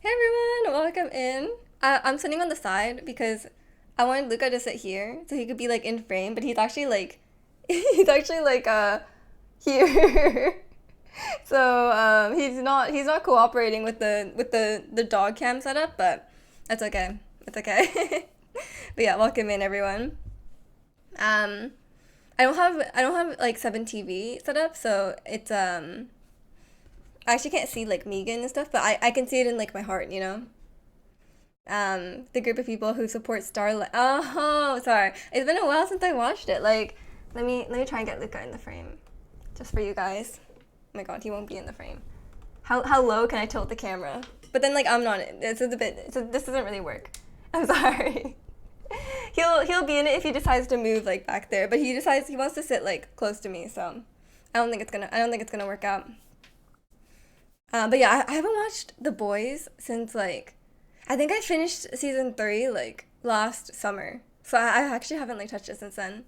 Hey everyone, welcome in. I'm sitting on the side because I wanted Luca to sit here so he could be like in frame, but he's actually like he's actually like here. So he's not cooperating with the dog cam setup, but that's okay. It's okay. But yeah, welcome in everyone. Um I don't have like 7 TV set up, so it's I actually can't see like Megan and stuff, but I can see it in like my heart, you know? The group of people who support Starlight. Oh, sorry. It's been a while since I watched it. Like, let me try and get Luca in the frame, just for you guys. Oh my God, he won't be in the frame. How low can I tilt the camera? But then like I'm not. This is a bit. This doesn't really work. I'm sorry. He'll be in it if he decides to move like back there, but he wants to sit like close to me, so I don't think it's gonna work out. But yeah, I haven't watched The Boys since like I think I finished season 3 like last summer. So I actually haven't like touched it since then.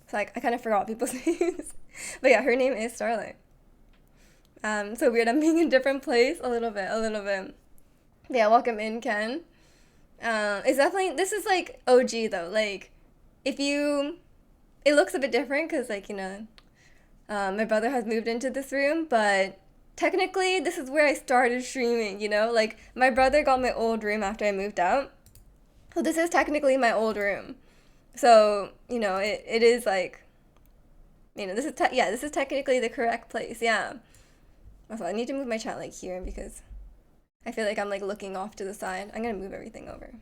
So like I kind of forgot people's names. But yeah, her name is Starlight. So weird. I'm being in a different place a little bit, a little bit. But yeah, welcome in, Ken. It's definitely this is like OG though. Like if you, it looks a bit different because like my brother has moved into this room, but technically this is where I started streaming, you know? Like my brother got my old room after I moved out. So this is technically my old room. So, it is like, this is technically the correct place. Yeah. Also, I need to move my chat like here because I feel like I'm like looking off to the side. I'm gonna move everything over.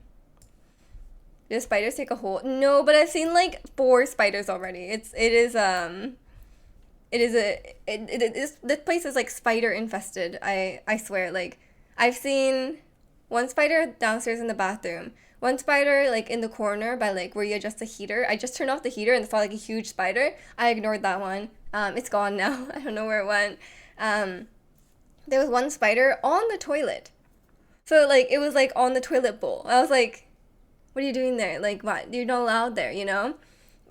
Do spiders take a hold? No, but I've seen like 4 spiders already. It is this place is like spider infested. I swear. Like I've seen one spider downstairs in the bathroom. One spider like in the corner by like where you adjust the heater. I just turned off the heater and saw like a huge spider. I ignored that one. It's gone now. I don't know where it went. Um, there was one spider on the toilet. So like it was like on the toilet bowl. I was like, what are you doing there? Like what? You're not allowed there, you know?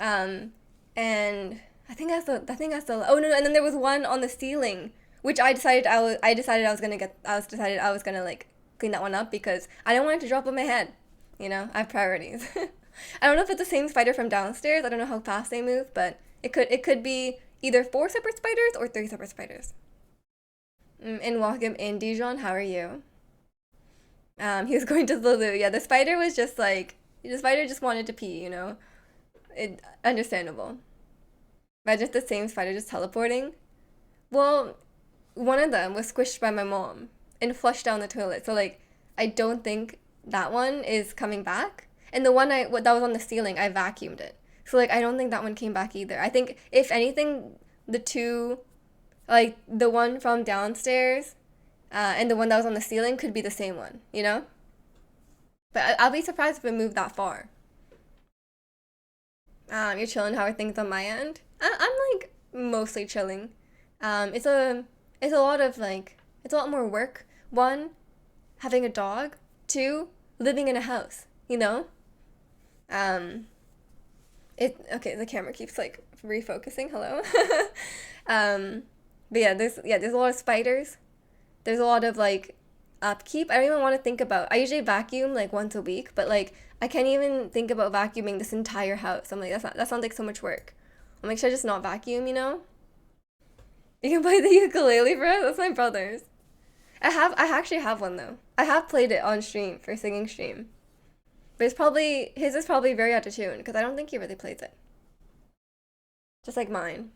Um, and I think that's the oh no, and then there was one on the ceiling, which I decided I was gonna like clean that one up because I don't want it to drop on my head. I have priorities. I don't know if it's the same spider from downstairs. I don't know how fast they move, but it could be either 4 separate spiders or 3 separate spiders. And welcome in, Dijon. How are you? He was going to the loo. Yeah, the spider just wanted to pee. It understandable. Imagine if the same spider just teleporting. Well, one of them was squished by my mom and flushed down the toilet. So like, I don't think that one is coming back. And the one that was on the ceiling, I vacuumed it. So like, I don't think that one came back either. I think if anything, the two, like the one from downstairs, and the one that was on the ceiling could be the same one. But I'll be surprised if it moved that far. You're chilling. How are things on my end? I'm like mostly chilling. It's a lot of like it's a lot more work. One, having a dog. Two, living in a house. Um, it okay. The camera keeps like refocusing. Hello. um, but yeah, there's a lot of spiders. There's a lot of like upkeep. I don't even want to think about. I usually vacuum like once a week, but like I can't even think about vacuuming this entire house. I'm like that sounds like so much work. I'm like, should I just not vacuum? You can play the ukulele for us. That's my brother's. I actually have one though. I have played it on stream for singing stream, but his is probably very out of tune because I don't think he really plays it. Just like mine.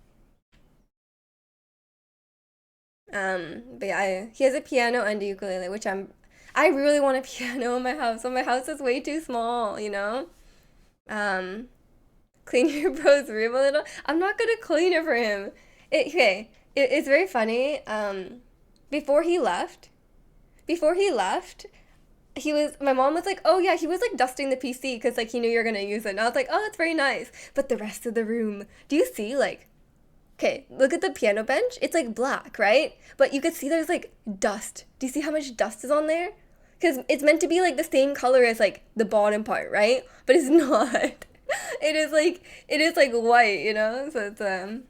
But yeah, he has a piano and a ukulele, which I really want a piano in my house, but my house is way too small. Um, clean your bro's room a little. I'm not gonna clean it for him. It's very funny. Before he left, before he left, my mom was like, oh yeah, he was like dusting the PC because like he knew you're gonna use it. And I was like, oh, that's very nice. But the rest of the room, do you see like okay, look at the piano bench. It's like black, right? But you could see there's like dust. Do you see how much dust is on there? Because it's meant to be like the same color as like the bottom part, right? But it's not. It is like white. So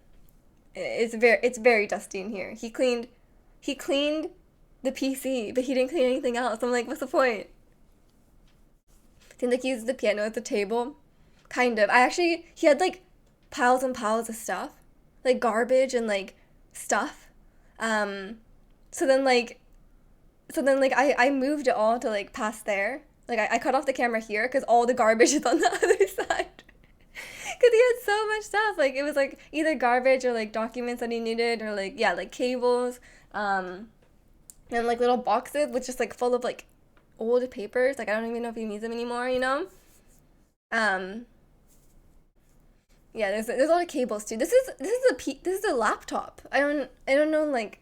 it's very dusty in here. He cleaned the PC, but he didn't clean anything else. I'm like, what's the point? Seemed like he used the piano at the table. Kind of. He had like piles and piles of stuff, like garbage and like stuff. Um, so then like, I moved it all to like past there. Like I cut off the camera here because all the garbage is on the other side. Because he had so much stuff. Like it was like either garbage or like documents that he needed or like yeah like cables. Um, and like little boxes with just like full of like old papers. Like I don't even know if he needs them anymore. Um, yeah, there's a lot of cables too. This is a laptop. I don't know like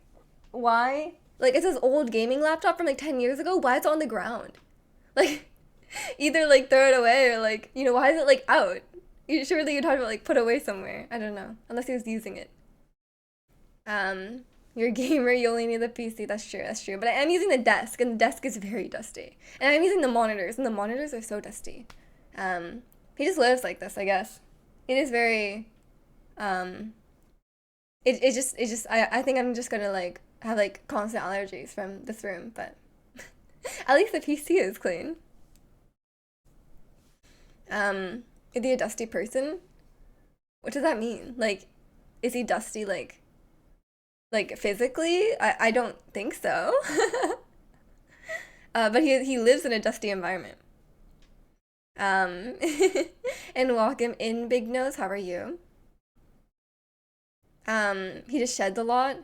why. Like it's this old gaming laptop from like 10 years ago. Why it's on the ground? Like either like throw it away or like why is it like out? Surely you'd have to like put away somewhere. I don't know unless he was using it. You're a gamer, you only need the PC. That's true, that's true. But I am using the desk, and the desk is very dusty. And I'm using the monitors, and the monitors are so dusty. He just lives like this, I guess. It is very, um, I think I'm just gonna like have like constant allergies from this room, but at least the PC is clean. Is he a dusty person? What does that mean? Like, is he dusty like physically? I don't think so. But he lives in a dusty environment. Um, and welcome in, Big Nose. How are you? He just sheds a lot.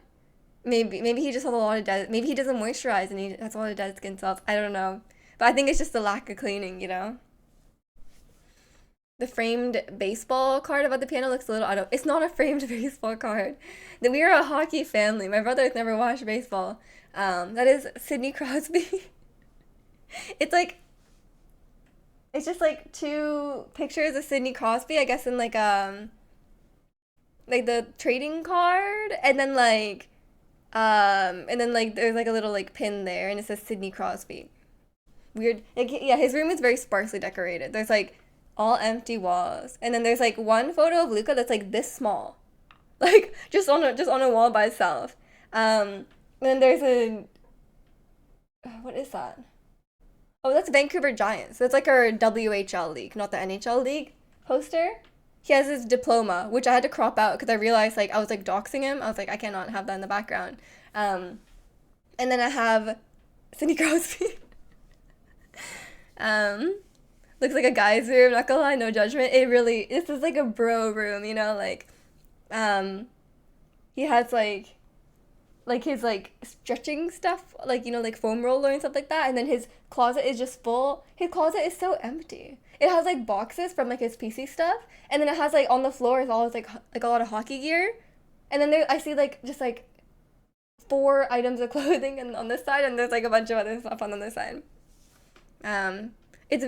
Maybe he just has a lot of dead. Maybe he doesn't moisturize and he has a lot of dead skin cells. I don't know, but I think it's just the lack of cleaning. The framed baseball card above the piano looks a little out of. It's not a framed baseball card. That we are a hockey family. My brother has never watched baseball. That is Sidney Crosby. It's like it's just like two pictures of Sidney Crosby, I guess, in like the trading card, and then like there's like a little like pin there, and it says Sidney Crosby. Weird. Like yeah, his room is very sparsely decorated. There's like all empty walls, and then there's like one photo of Luca that's like this small, like just on a wall by itself. And then there's a what is that? Oh, that's Vancouver Giants. That's like our WHL league, not the NHL league poster. He has his diploma, which I had to crop out because I realized like I was like doxing him. I was like, I cannot have that in the background. Um, and then I have Cindy Crosby. um, Looks like a guy's room. Not gonna lie, no judgment. This is like a bro room, like, um, he has like his like stretching stuff, like like foam roller and stuff like that, and then his closet is just full. His closet is so empty. It has like boxes from like his PC stuff, and then it has like on the floor is all his like a lot of hockey gear, and then I see like just like four items of clothing and on this side, and there's like a bunch of other stuff on the other side. Um, it's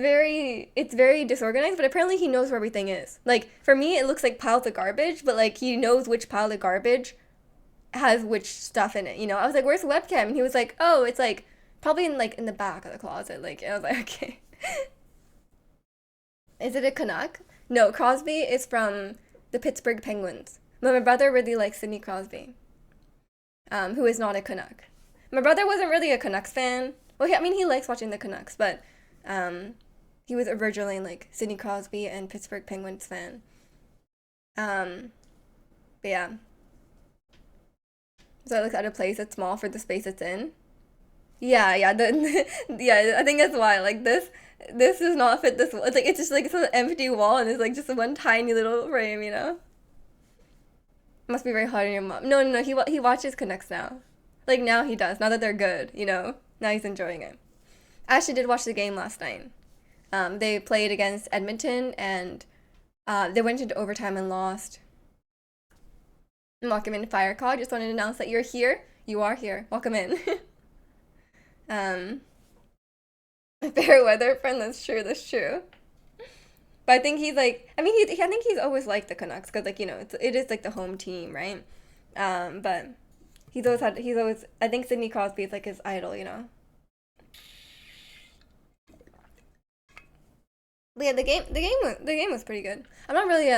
very disorganized, but apparently he knows where everything is. Like for me, it looks like piles of garbage, but like he knows which pile of garbage has which stuff in it. I was like, "Where's the webcam?" And he was like, "Oh, it's like probably in the back of the closet." Like, and I was like, "Okay." Is it a Canuck? No, Crosby is from the Pittsburgh Penguins. But my brother really likes Sidney Crosby, who is not a Canuck. My brother wasn't really a Canucks fan. Well, I mean, he likes watching the Canucks, but um, he was originally like Sidney Crosby and Pittsburgh Penguins fan. Um, but yeah, so it looks out of place. It's small for the space it's in. Yeah, yeah, yeah. I think that's why. Like this does not fit this. It's like it's just like it's an empty wall, and it's like just one tiny little frame. Must be very hard on your mom. No, no, no. He watches Connects now. Like now he does. Now that they're good. Now he's enjoying it. I actually did watch the game last night. They played against Edmonton, and they went into overtime and lost. Welcome in, Firecall. Just wanted to announce that you're here. You are here. Welcome in. um, Fair weather friend. That's true. That's true. But I think he's like. I mean, I think he's always liked the Canucks because, like, it is like the home team, right? But He's always. I think Sidney Crosby is like his idol. But yeah, the game was pretty good. I'm not really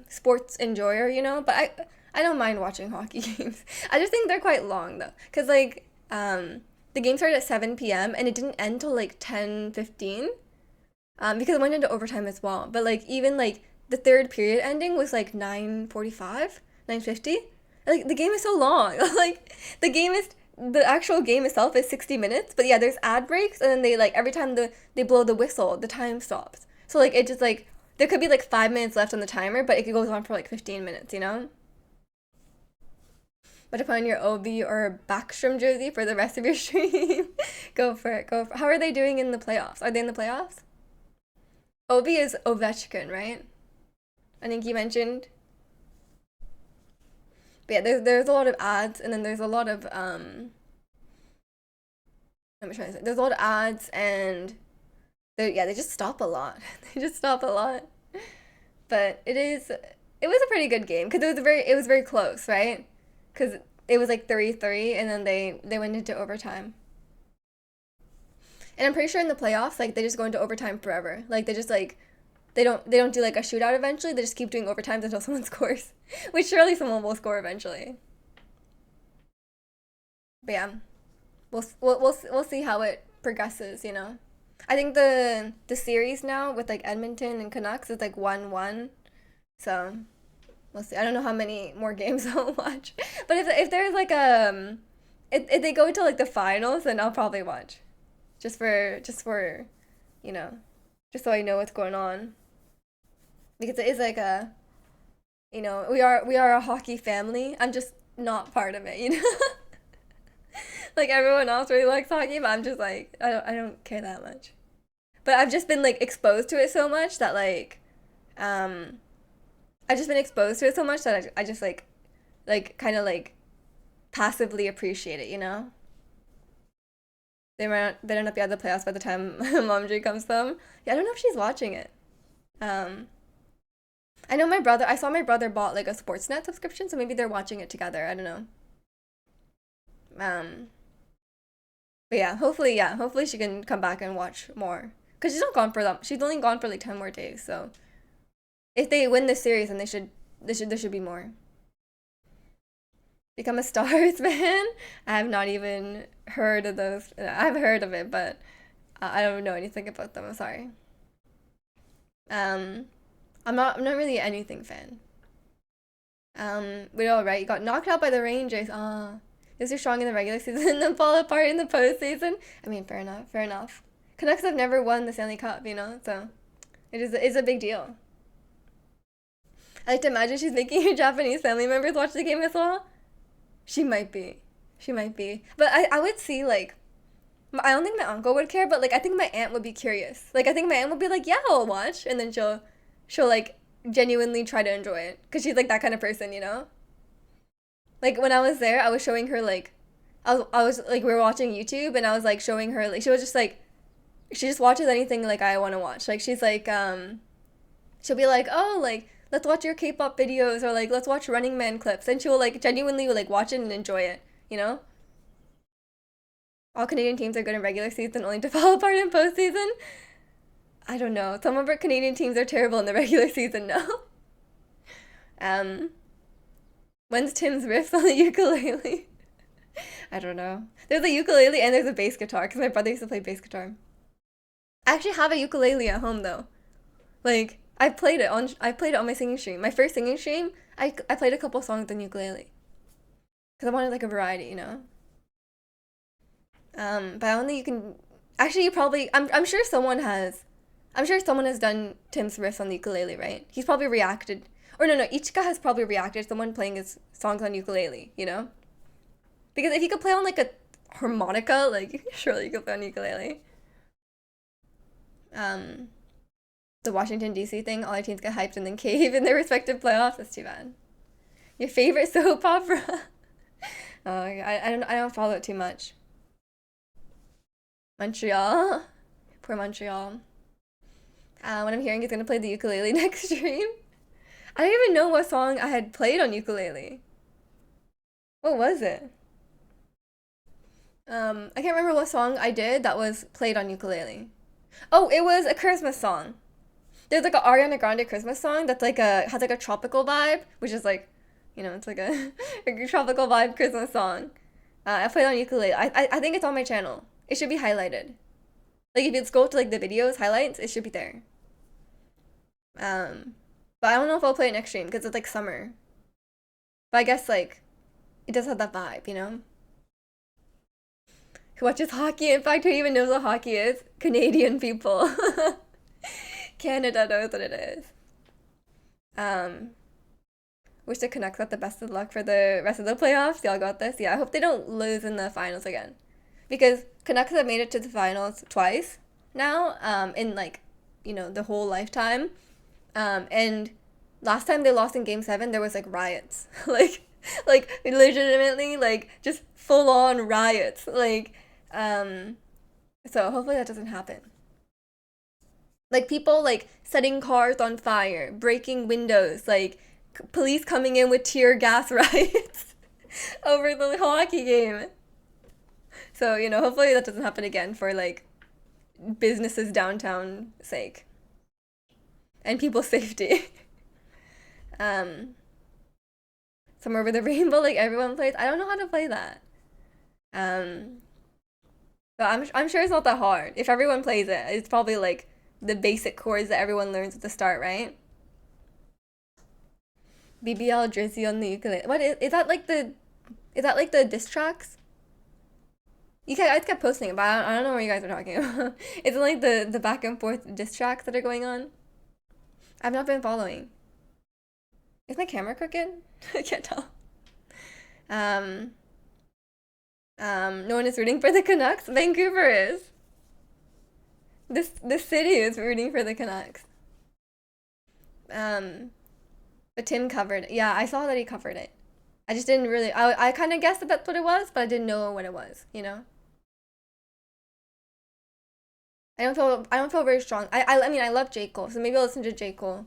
sports enjoyer, but I don't mind watching hockey games. I just think they're quite long though, cause like the game started at 7 p.m. and it didn't end till like 10:15. Because it went into overtime as well. But like even like the third period ending was like 9:45, 9:50. Like the game is so long. Like the actual game itself is 60 minutes, but yeah, there's ad breaks and then they like every time they blow the whistle, the time stops. So like it just like there could be like 5 minutes left on the timer, but it goes on for like 15 minutes, you know? But to put on your Obi or Backstrom jersey for the rest of your stream, go for it. Go for it. How are they doing in the playoffs? Are they in the playoffs? Obi is Ovechkin, right? I think you mentioned. But yeah, there's a lot of ads, and then there's a lot of Let me try to say. There's a lot of ads, and yeah, they just stop a lot. They just stop a lot. But it was a pretty good game because it was very close, right? Because it was like 3-3, and then they went into overtime. And I'm pretty sure in the playoffs, like they just go into overtime forever. Like they just like they don't do like a shootout eventually. They just keep doing overtimes until someone scores, which surely someone will score eventually. But yeah, we'll see how it progresses. You know, I think the series now with like Edmonton and Canucks is like 1-1. So we'll see. I don't know how many more games I'll watch, but if there's like if they go to like the finals, then I'll probably watch, just for you know, just so I know what's going on, because it is like we are a hockey family. I'm just not part of it, you know. Like everyone else really likes hockey, but I'm just like I don't care that much. But I've just been like exposed to it so much that like um I've just been exposed to it so much that I just like kind of like passively appreciate it, you know? They might not be out of the playoffs by the time Momji comes home. Yeah, I don't know if she's watching it. Um I know I saw my brother bought like a Sportsnet subscription, so maybe they're watching it together. I don't know. Um but hopefully she can come back and watch more. Cause she's not gone for them. She's only gone for like 10 more days, so if they win this series, then there should be more. Become a Stars fan? I have not even heard of those. I've heard of it, but I don't know anything about them. I'm sorry. Um, I'm not really an anything fan. We're all right. You got knocked out by the Rangers. Ah, this is strong in the regular season and then fall apart in the postseason. I mean, fair enough. Fair enough. Canucks have never won the Stanley Cup, you know, so it's a big deal. I like to imagine she's making her Japanese family members watch the game as well. She might be. She might be. But I would see, like, I don't think my uncle would care, but, like, I think my aunt would be curious. Like, I think my aunt would be like, yeah, I'll watch. And then she'll like, genuinely try to enjoy it. Because she's, like, that kind of person, you know? Like, when I was there, I was showing her, like, like, we were watching YouTube, and I was, like, showing her, like, she was just, like, she just watches anything, like, I want to watch. Like, she's, like, she'll be like, oh, like, let's watch your K-pop videos, or like let's watch Running Man clips, and she'll like genuinely like watch it and enjoy it, you know. All Canadian teams are good in regular season, only to fall apart in postseason. I don't know. Some of our Canadian teams are terrible in the regular season. No. um when's Tim's riffs on the ukulele? I don't know. There's a ukulele and there's a bass guitar because my brother used to play bass guitar. I actually have a ukulele at home though. Like I played it on my singing stream. My first singing stream, I played a couple songs on ukulele because I wanted like a variety, you know. But I don't think you can. Actually, you probably. I'm sure someone has done Tim's riffs on the ukulele, right? He's probably reacted. Or no, Ichika has probably reacted to someone playing his songs on ukulele, you know. Because if you could play on like a harmonica, like surely you could play on ukulele. Um, the Washington D.C. thing, all our teams get hyped and then cave in their respective playoffs. That's too bad. Your favorite soap opera? Oh, I don't follow it too much. Montreal, poor Montreal. What I'm hearing is gonna play the ukulele next stream. I don't even know what song I had played on ukulele. What was it? I can't remember what song I did that was played on ukulele. Oh, it was a Christmas song. There's like a Ariana Grande Christmas song that's like a has like a tropical vibe, which is like You know, it's like a, a tropical vibe Christmas song. I play it on ukulele. I think it's on my channel. It should be highlighted. Like if you scroll to like the videos highlights, it should be there. Um, but I don't know if I'll play it next stream because it's like summer. But I guess like it does have that vibe, you know. Who watches hockey? In fact, who even knows what hockey is? Canadian people. Canada knows what it is. Um, wish the Canucks got the best of luck for the rest of the playoffs. Y'all got this. Yeah, I hope they don't lose in the finals again, because Canucks have made it to the finals twice now. In like, you know, the whole lifetime. And last time they lost in Game 7, there was like riots, like legitimately like just full on riots. So hopefully that doesn't happen. Like people like setting cars on fire, breaking windows, like police coming in with tear gas riots over the hockey game. So, you know, hopefully that doesn't happen again for like businesses downtown sake and people's safety. um Somewhere with a rainbow like everyone plays. I don't know how to play that. Um but I'm sure it's not that hard. If everyone plays it, it's probably like the basic chords that everyone learns at the start, right? BBL Drizzy on the ukulele. What is that like the is that like the diss tracks? You guys, I kept posting it, but I don't know what you guys are talking about. Is it like the back and forth diss tracks that are going on? I've not been following. Is my camera crooked? I can't tell. Um, no one is rooting for the Canucks. Vancouver is. This city is rooting for the Canucks. Um, but Tim covered. Yeah, I saw that he covered it. I just didn't really. I kind of guessed that that's what it was, but I didn't know what it was. You know. I don't feel very strong. I mean I love J Cole, so maybe I'll listen to J Cole.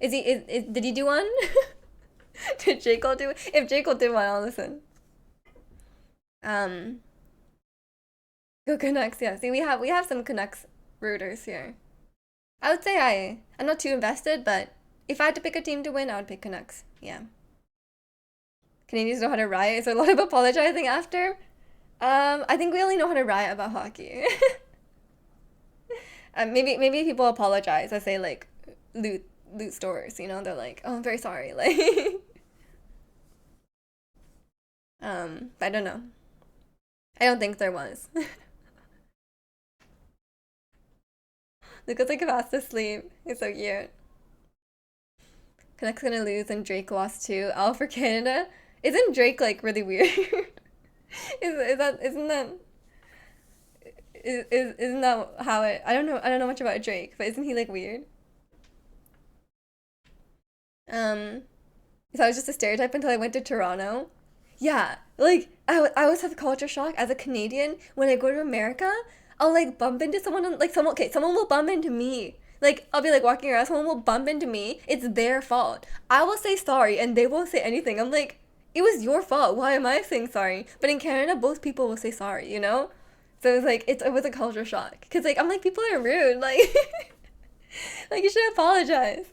Did he do one? Did J Cole do it? If J Cole did one, I'll listen. Um, Go Canucks. Yeah. See, we have some Canucks rooters here. I would say I'm not too invested, but if I had to pick a team to win, I would pick Canucks. Yeah. Canadians know how to riot. Is there a lot of apologizing after? I think we only know how to riot about hockey. Maybe people apologize. I say like loot stores. You know, they're like, oh, I'm very sorry. Like, I don't know. I don't think there was. Lucas like fast asleep. He's so cute. Canucks gonna lose and Drake lost too. All for Canada. Isn't Drake like really weird? Is that isn't that isn't that how it? I don't know much about Drake, but isn't he like weird? Um, so I was just a stereotype until I went to Toronto. Yeah, like I always have culture shock as a Canadian when I go to America. I'll like bump into someone like someone. Okay, someone will bump into me. Like I'll be like walking around, someone will bump into me. It's their fault. I will say sorry, and they won't say anything. I'm like, it was your fault. Why am I saying sorry? But in Canada, both people will say sorry. You know. So it was like it was a culture shock because like I'm like people are rude. Like like you should apologize.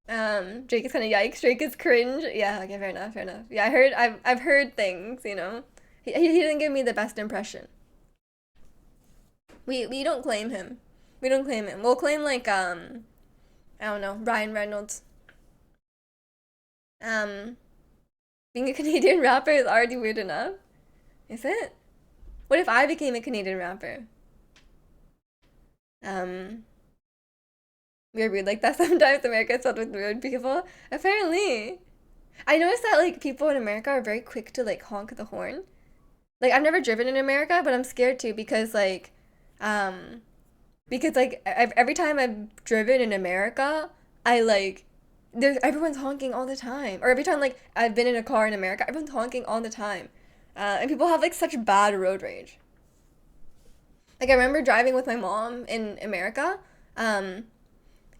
Drake is kind of yikes. Drake is cringe. Yeah, okay, fair enough, fair enough. Yeah, I've heard things, you know. He didn't give me the best impression. We don't claim him. We don't claim him. We'll claim like I don't know, Ryan Reynolds. Um, Being a Canadian rapper is already weird enough. Is it? What if I became a Canadian rapper? Um, we're weird like that sometimes. America is filled with weird people. Apparently. I noticed that like people in America are very quick to like honk the horn. Like I've never driven in America, but I'm scared to um because like every time I've driven in America, I like there's everyone's honking all the time. Or every time like I've been in a car in America, everyone's honking all the time. And people have like such bad road rage. Like I remember driving with my mom in America, um,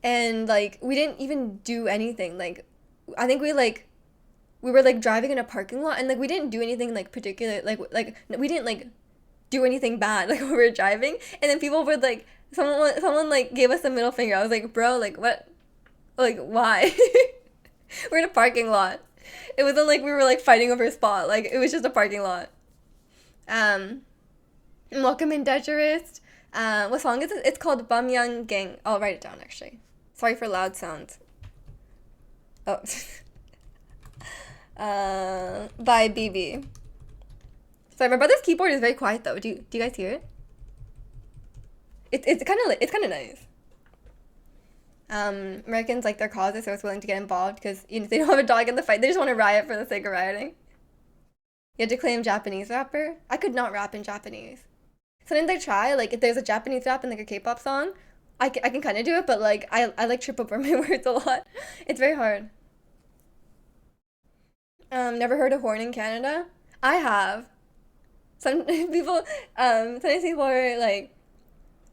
and like we didn't even do anything. Like I think we were like driving in a parking lot and like we didn't do anything like particular like we didn't like do anything bad like when we were driving, and then people would like someone like gave us the middle finger. I was like, bro, like what, like why? We're in a parking lot. It wasn't like we were like fighting over a spot. Like it was just a parking lot. Um, Welcome in Dangerous. What song is it? It's called Bamyang Gang. I'll write it down actually. Sorry for loud sounds. Oh. By BB. Sorry, my brother's keyboard is very quiet though. Do you guys hear it? It's kind of nice. Americans like their causes, so it's willing to get involved because they don't have a dog in the fight. They just want to riot for the sake of rioting. You had to claim Japanese rapper. I could not rap in Japanese. Sometimes I try, like if there's a Japanese rap in like a K-pop song, I can kind of do it, but like I like trip over my words a lot. It's very hard. Never heard of horn in Canada? I have. Some people, sometimes people are like,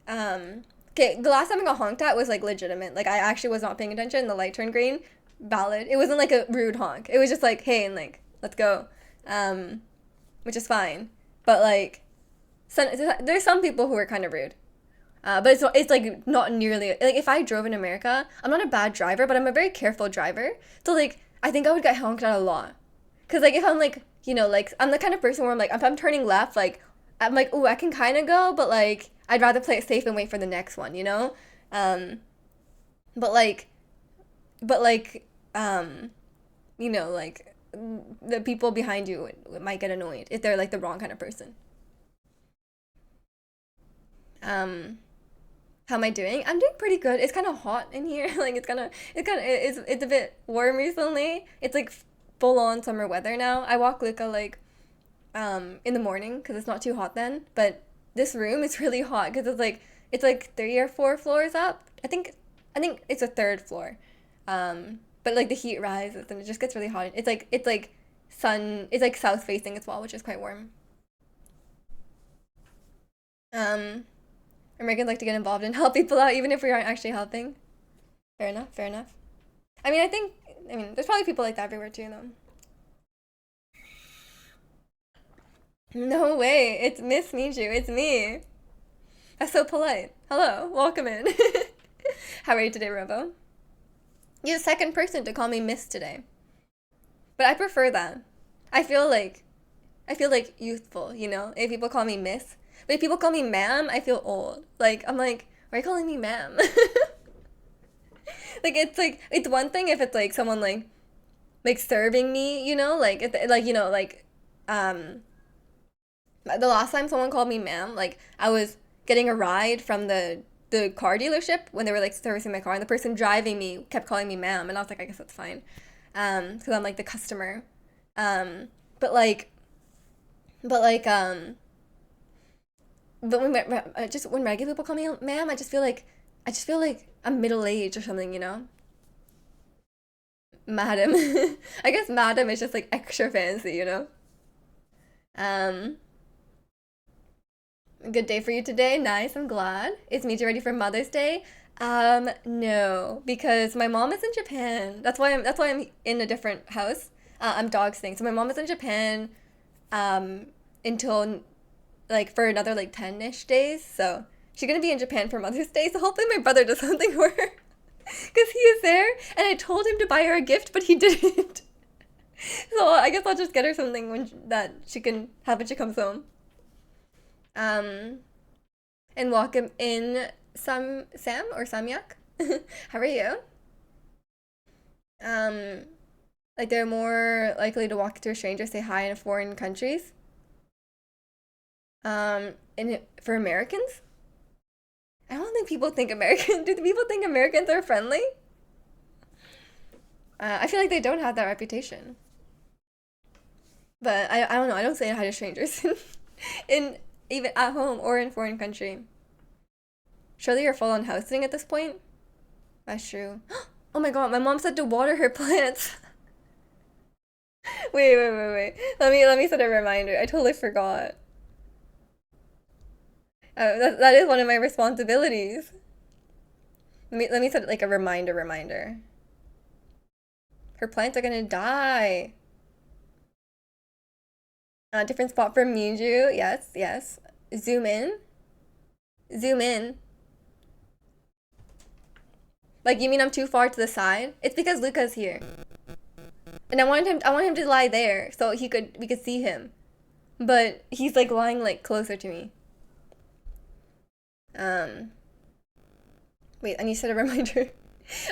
okay, the last time I got honked at was like legitimate. Like I actually was not paying attention. The light turned green. Valid. It wasn't like a rude honk. It was just like, hey, and like, let's go. Um, which is fine. But like, there's some people who are kind of rude. But it's like not nearly like if I drove in America, I'm not a bad driver, but I'm a very careful driver. So like I think I would get honked at a lot. Cause like if I'm like like I'm the kind of person where I'm like if I'm turning left, like I'm like oh I can kind of go, but like I'd rather play it safe and wait for the next one, you know. Um, but like but like like the people behind you might get annoyed if they're like the wrong kind of person. Um, how am I doing? I'm doing pretty good. It's kind of hot in here. Like it's a bit warm recently. It's like full on summer weather now. I walk Luca like in the morning because it's not too hot then. But this room is really hot because it's like 3 or 4 floors up. I think it's a third floor. But like the heat rises and it just gets really hot. It's like sun. It's like south facing as well, which is quite warm. Um, Americans like to get involved and help people out even if we aren't actually helping. Fair enough. Fair enough. I mean, there's probably people like that everywhere too, though. No way. It's Miss Miju. It's me. That's so polite. Hello. Welcome in. How are you today, Robo? You're the second person to call me Miss today. But I prefer that. I feel like I feel like youthful, if people call me Miss. But if people call me ma'am, I feel old. Like I'm like, why are you calling me ma'am? Like it's one thing if it's like someone like serving me, um the last time someone called me ma'am, like I was getting a ride from the car dealership when they were like servicing my car, and the person driving me kept calling me ma'am, and I was like, I guess that's fine, because I'm like the customer, um, but like, but like, but just when regular people call me ma'am, I just feel like I'm middle aged or something. Madam. I guess madam is just like extra fancy. Um, Good day for you today. Nice, I'm glad. Is Mija ready for Mother's Day? No, because my mom is in Japan. That's why I'm in a different house. I'm dog sitting. So my mom is in Japan um until like for another like 10-ish days. So she's gonna be in Japan for Mother's Day. So hopefully my brother does something for her. Because he is there and I told him to buy her a gift, but he didn't. So I guess I'll just get her something that she can have when she comes home. Um, and welcome in Sam or Samyak. How are you? Um, like they're more likely to walk to a stranger, say hi in foreign countries. And for Americans, I don't think people think American. Do the people think Americans are friendly? I feel like they don't have that reputation. But I don't know. I don't say hi to strangers in even at home or in foreign country. Surely you're full on house sitting at this point. That's true. Oh my god, my mom said to water her plants. Wait. Let me set a reminder. I totally forgot. That is one of my responsibilities. Let me set like a reminder. Her plants are gonna die. Different spot for Miju. Yes. Zoom in. Zoom in. Like you mean I'm too far to the side? It's because Luca's here. And I want him to lie there so we could see him. But he's like lying like closer to me. Um, Wait, I need to set a reminder.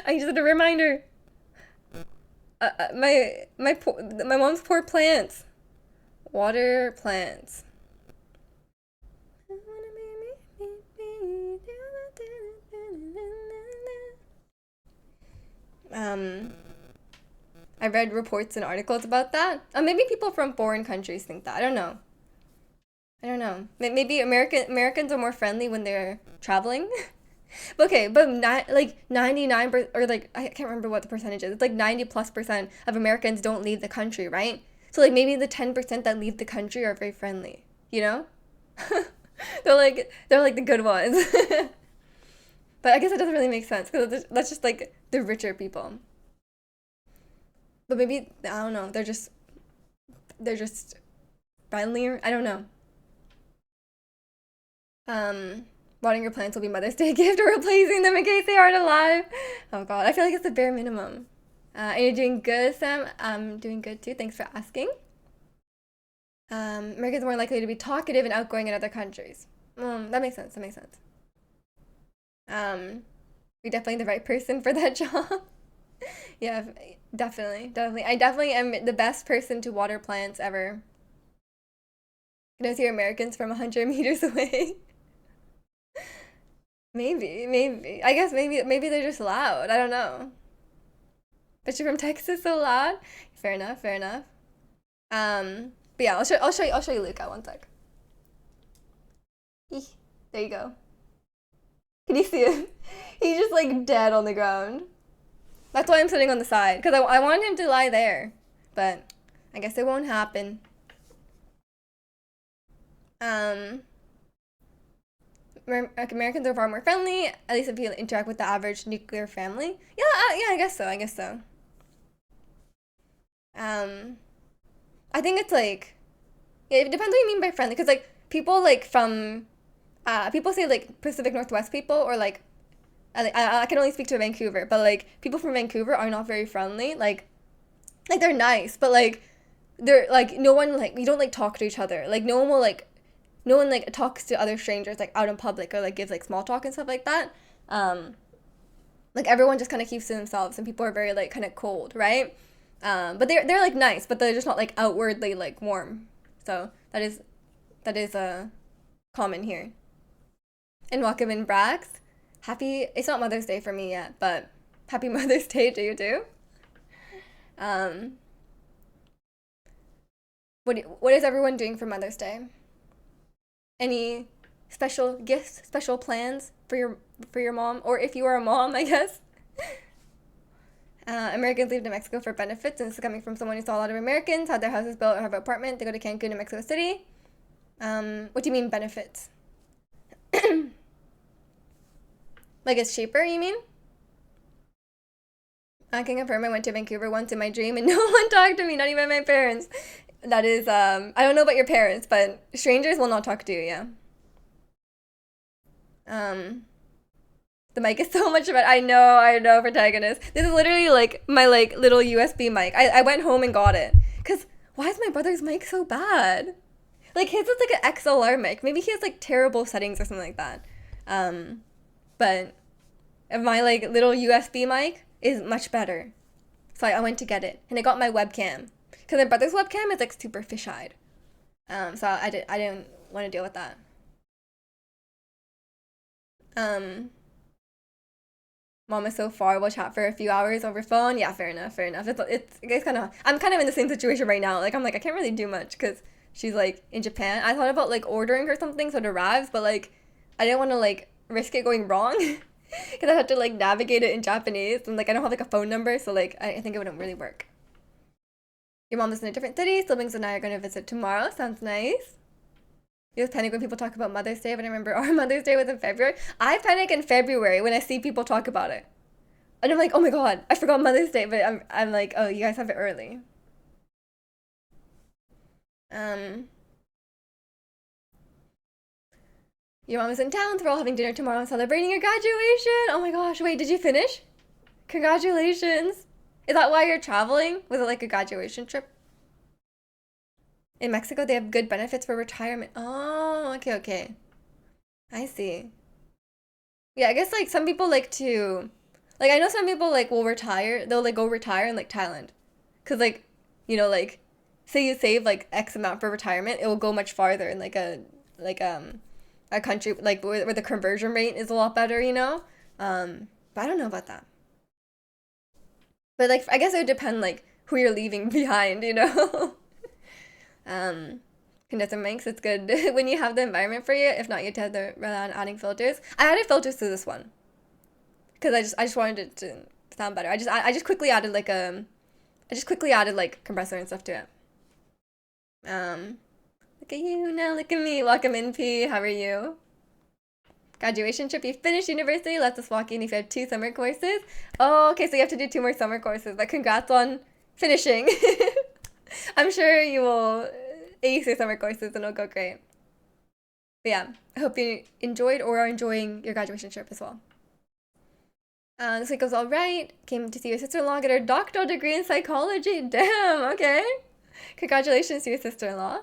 I need to set a reminder. My mom's poor plants. Water plants. Um, I read reports and articles about that. Maybe people from foreign countries think that. I don't know. I don't know. Maybe Americans are more friendly when they're traveling. Okay, but not like 99% or like I can't remember what the percentage is. It's like 90+% of Americans don't leave the country, right? So like maybe the 10% that leave the country are very friendly, you know? They're like the good ones. But I guess it doesn't really make sense because that's just like the richer people. But maybe I don't know. They're just friendlier. I don't know. Um, Watering your plants will be Mother's Day gift or replacing them in case they aren't alive. Oh God, I feel like it's the bare minimum. Are you doing good, Sam? I'm doing good too. Thanks for asking. Americans are more likely to be talkative and outgoing in other countries. That makes sense. That makes sense. Um, you're definitely the right person for that job. Yeah, definitely, definitely. I definitely am the best person to water plants ever. You know, see Americans from 100 meters away. Maybe. I guess maybe they're just loud. I don't know. But you're from Texas, so loud. Fair enough. Fair enough. But yeah, I'll show you Luca. One sec. Eeh, there you go. Can you see him? He's just like dead on the ground. That's why I'm sitting on the side because I want him to lie there, but I guess it won't happen. Um, Americans are far more friendly, at least if you interact with the average nuclear family. Yeah, yeah, I guess so. I guess so. Um, I think it's like yeah, it depends what you mean by friendly, because like people like from people say like Pacific Northwest people or like I can only speak to Vancouver, but like people from Vancouver are not very friendly. Like they're nice, but like they're like no one like you don't like talk to each other. Like no one like talks to other strangers like out in public or like gives like small talk and stuff like that. Um, like everyone just kind of keeps to themselves, and people are very like kind of cold, right? But they're like nice, but they're just not like outwardly like warm. So that is common here. And welcome in Brax. Happy it's not Mother's Day for me yet, but happy Mother's Day to you too. Um, what is everyone doing for Mother's Day? Any special gifts, special plans for your mom, or if you are a mom, I guess. Americans leave to Mexico for benefits, and this is coming from someone who saw a lot of Americans had their houses built or have an apartment. They go to Cancun and Mexico City. What do you mean benefits? Like it's cheaper, you mean? I can confirm I went to Vancouver once in my dream and no one talked to me, not even my parents. That is, I don't know about your parents, but strangers will not talk to you, yeah. Um, the mic is so much better. I know, protagonist. This is literally like my like little USB mic. I went home and got it. Cause why is my brother's mic so bad? Like his is like an XLR mic. Maybe he has like terrible settings or something like that. Um, but my like little USB mic is much better. So I went to get it, and I got my webcam because my brother's webcam is like super fisheyed. So I didn't want to deal with that. Um, Mom is so far. We'll chat for a few hours over phone. Yeah, fair enough. Fair enough. It's kind of. I'm kind of in the same situation right now. Like I'm like I can't really do much because she's like in Japan. I thought about like ordering her something so it arrives, but like I didn't want to like risk it going wrong because I had to like navigate it in Japanese and like I don't have like a phone number, so like I think it wouldn't really work. Your mom is in a different city. Siblings and I are going to visit tomorrow. Sounds nice. You just panic when people talk about Mother's Day, but I remember our Mother's Day was in February. I panic in February when I see people talk about it. And I'm like, oh my god, I forgot Mother's Day, but I'm like, oh, you guys have it early. Um, your mom is in town, so we're all having dinner tomorrow celebrating your graduation. Oh my gosh, wait, did you finish? Congratulations. Is that why you're traveling? Was it like a graduation trip? In Mexico, they have good benefits for retirement. Oh, okay, okay. I see. Yeah, I guess like some people like to, like I know some people like will retire. They'll like go retire in like Thailand, cause like, like, say you save like X amount for retirement, it will go much farther in like a country like where the conversion rate is a lot better. But I don't know about that. But like I guess it would depend like who you're leaving behind. Um, Condenser mics, it's good when you have the environment for you. If not, you have to have the rely on adding filters. I added filters to this one because I just wanted it to sound better. I just quickly added like compressor and stuff to it. Um, Look at you now. Look at me. Welcome in, P. How are you? Graduation trip. You finished university. Let us walk in. If you have 2 summer courses. Oh, okay. So you have to do 2 more summer courses. But congrats on finishing. I'm sure you will ace your summer courses and it'll go great. But yeah, I hope you enjoyed or are enjoying your graduation trip as well. This week was all right. Came to see your sister-in-law get her doctoral degree in psychology. Damn, okay. Congratulations to your sister-in-law.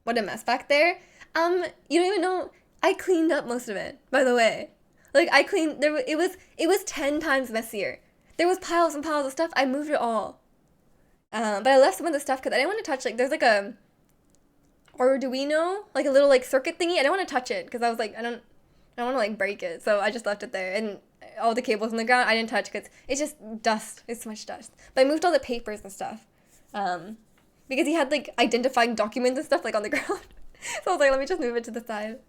What a mess back there. You don't even know. I cleaned up most of it, by the way. Like I cleaned there. It was 10 times messier. There was piles and piles of stuff. I moved it all. But I left some of the stuff because I didn't want to touch like there's like a Arduino, like a little like circuit thingy. I didn't want to touch it because I was like I don't want to like break it, so I just left it there. And all the cables on the ground I didn't touch because it's just dust. It's so much dust. But I moved all the papers and stuff, because he had like identifying documents and stuff like on the ground. So I was like, let me just move it to the side.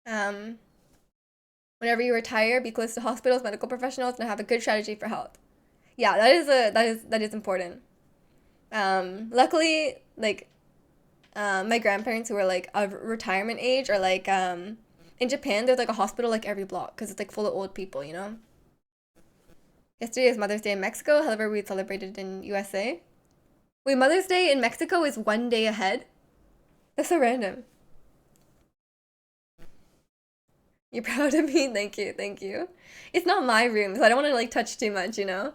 Um, Whenever you retire, be close to hospitals, medical professionals, and have a good strategy for health. Yeah, that is important. Luckily, like my grandparents who were like of retirement age are like in Japan. There's like a hospital like every block because it's like full of old people. Yesterday is Mother's Day in Mexico. However, we celebrated in USA. Wait, Mother's Day in Mexico is one day ahead. That's so random. You're proud of me? Thank you, thank you. It's not my room, so I don't want to like touch too much. I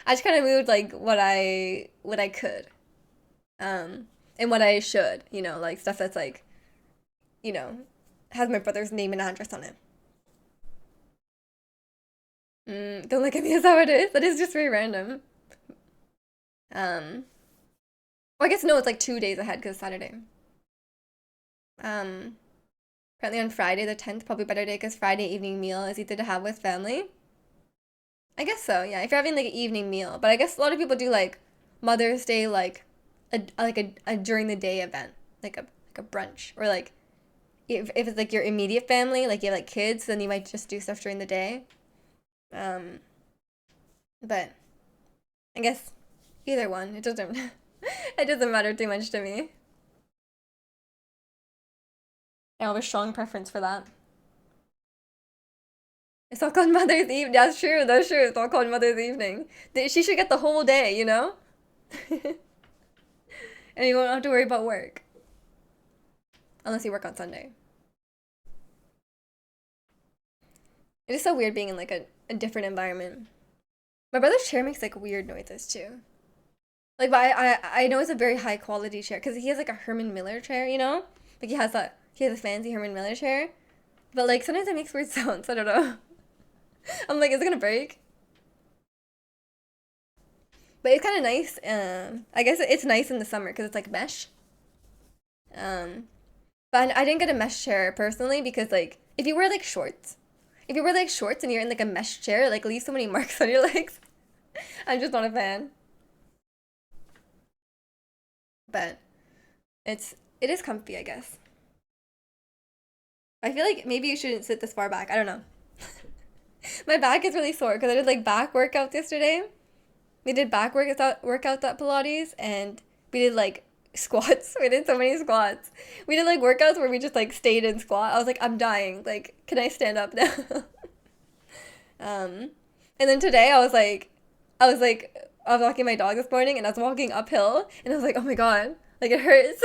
just kind of moved like what I could, and what I should, like stuff that's like, you know, has my brother's name and address on it. Don't look at me as how it is. That is just very random. Um, well, I guess no, it's like 2 days ahead because it's Saturday. Um, Apparently on Friday the 10th, probably better day because Friday evening meal is easy to have with family. I guess so, yeah. If you're having like an evening meal, but I guess a lot of people do like Mother's Day like a during the day event, like a brunch, or like if it's like your immediate family, like you have like kids, then you might just do stuff during the day. Um, but I guess either one, it doesn't it doesn't matter too much to me. I have a strong preference for that. It's all called Mother's Eve. That's true. That's true. It's all called Mother's Evening. She should get the whole day. And you won't have to worry about work unless you work on Sunday. It is so weird being in like a different environment. My brother's chair makes like weird noises too. Like, but I know it's a very high quality chair because he has like a Herman Miller chair. Like he has a fancy Herman Miller chair. But like sometimes it makes weird sounds. I don't know. I'm like, is it gonna break? But it's kind of nice. I guess it's nice in the summer because it's like mesh. Um, but I didn't get a mesh chair personally because like if you wear like shorts and you're in like a mesh chair, it, like leaves so many marks on your legs. I'm just not a fan. But it is comfy, I guess. I feel like maybe you shouldn't sit this far back. I don't know. My back is really sore because I did like back workouts yesterday. We did back workouts at Pilates, and we did like squats. We did so many squats. We did like workouts where we just like stayed in squat. I was like, I'm dying. Like, can I stand up now? um, and then today I was walking my dog this morning, and I was walking uphill, and I was like, oh my god, like it hurts.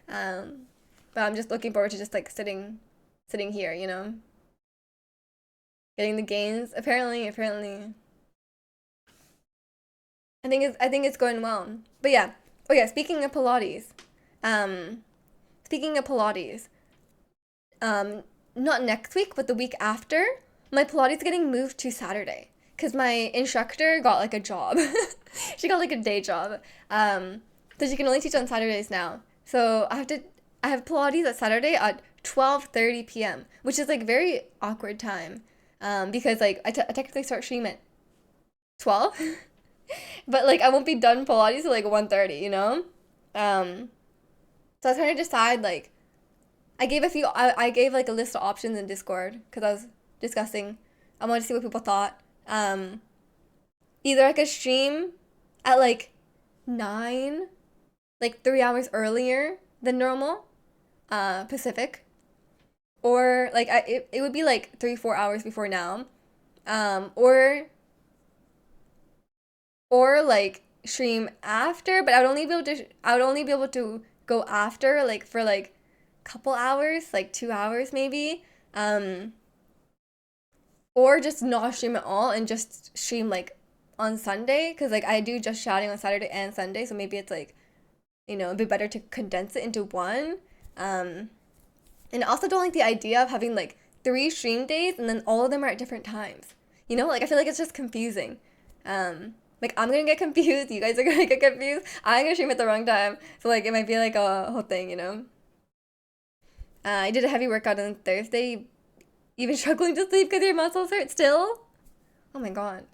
um, but I'm just looking forward to just like sitting here, getting the gains. Apparently. I think it's going well. But yeah. Oh yeah, um, speaking of Pilates, um, not next week, but the week after, my Pilates is getting moved to Saturday because my instructor got like a job. She got like a day job. So she can only teach on Saturdays now. So I have Pilates at Saturday at 12:30 p.m., which is like very awkward time. Because like I technically start stream at 12, but like I won't be done Pilates till like 1:30, you know? Um, so I was trying to decide like I gave like a list of options in Discord because I was discussing. I wanted to see what people thought. Um, Either I could stream at like 9, like 3 hours earlier than normal, Pacific, or like it would be like 3 4 hours before now, um, or or like stream after, but I would only be able to go after like for like couple hours, like 2 hours maybe. Um, or just not stream at all and just stream like on Sunday because like I do just chatting on Saturday and Sunday, so maybe it's like it'd be better to condense it into one. Um, and I also don't like the idea of having like 3 stream days and then all of them are at different times. Like I feel like it's just confusing. Like I'm gonna get confused, you guys are gonna get confused. I'm gonna stream at the wrong time, so like it might be like a whole thing. I did a heavy workout on Thursday, even struggling to sleep because your muscles hurt still. Oh my god.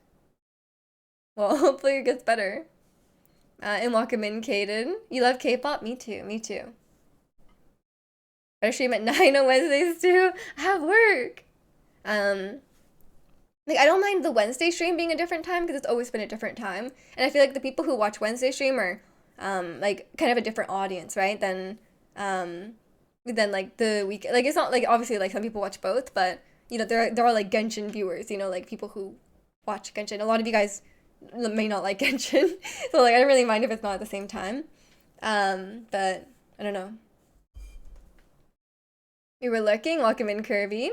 Well, hopefully it gets better. And welcome in, Kaden. You love K-pop? Me too. Me too. I stream at 9 on Wednesdays too. I have work. Um, like I don't mind the Wednesday stream being a different time because it's always been a different time, and I feel like the people who watch Wednesday stream are, like kind of a different audience, right? Than like the week. Like it's not like obviously like some people watch both, but there are like Genshin viewers. Like people who watch Genshin. A lot of you guys may not like Genshin, so like I don't really mind if it's not at the same time. But I don't know. You were lurking. Welcome in, Kirby.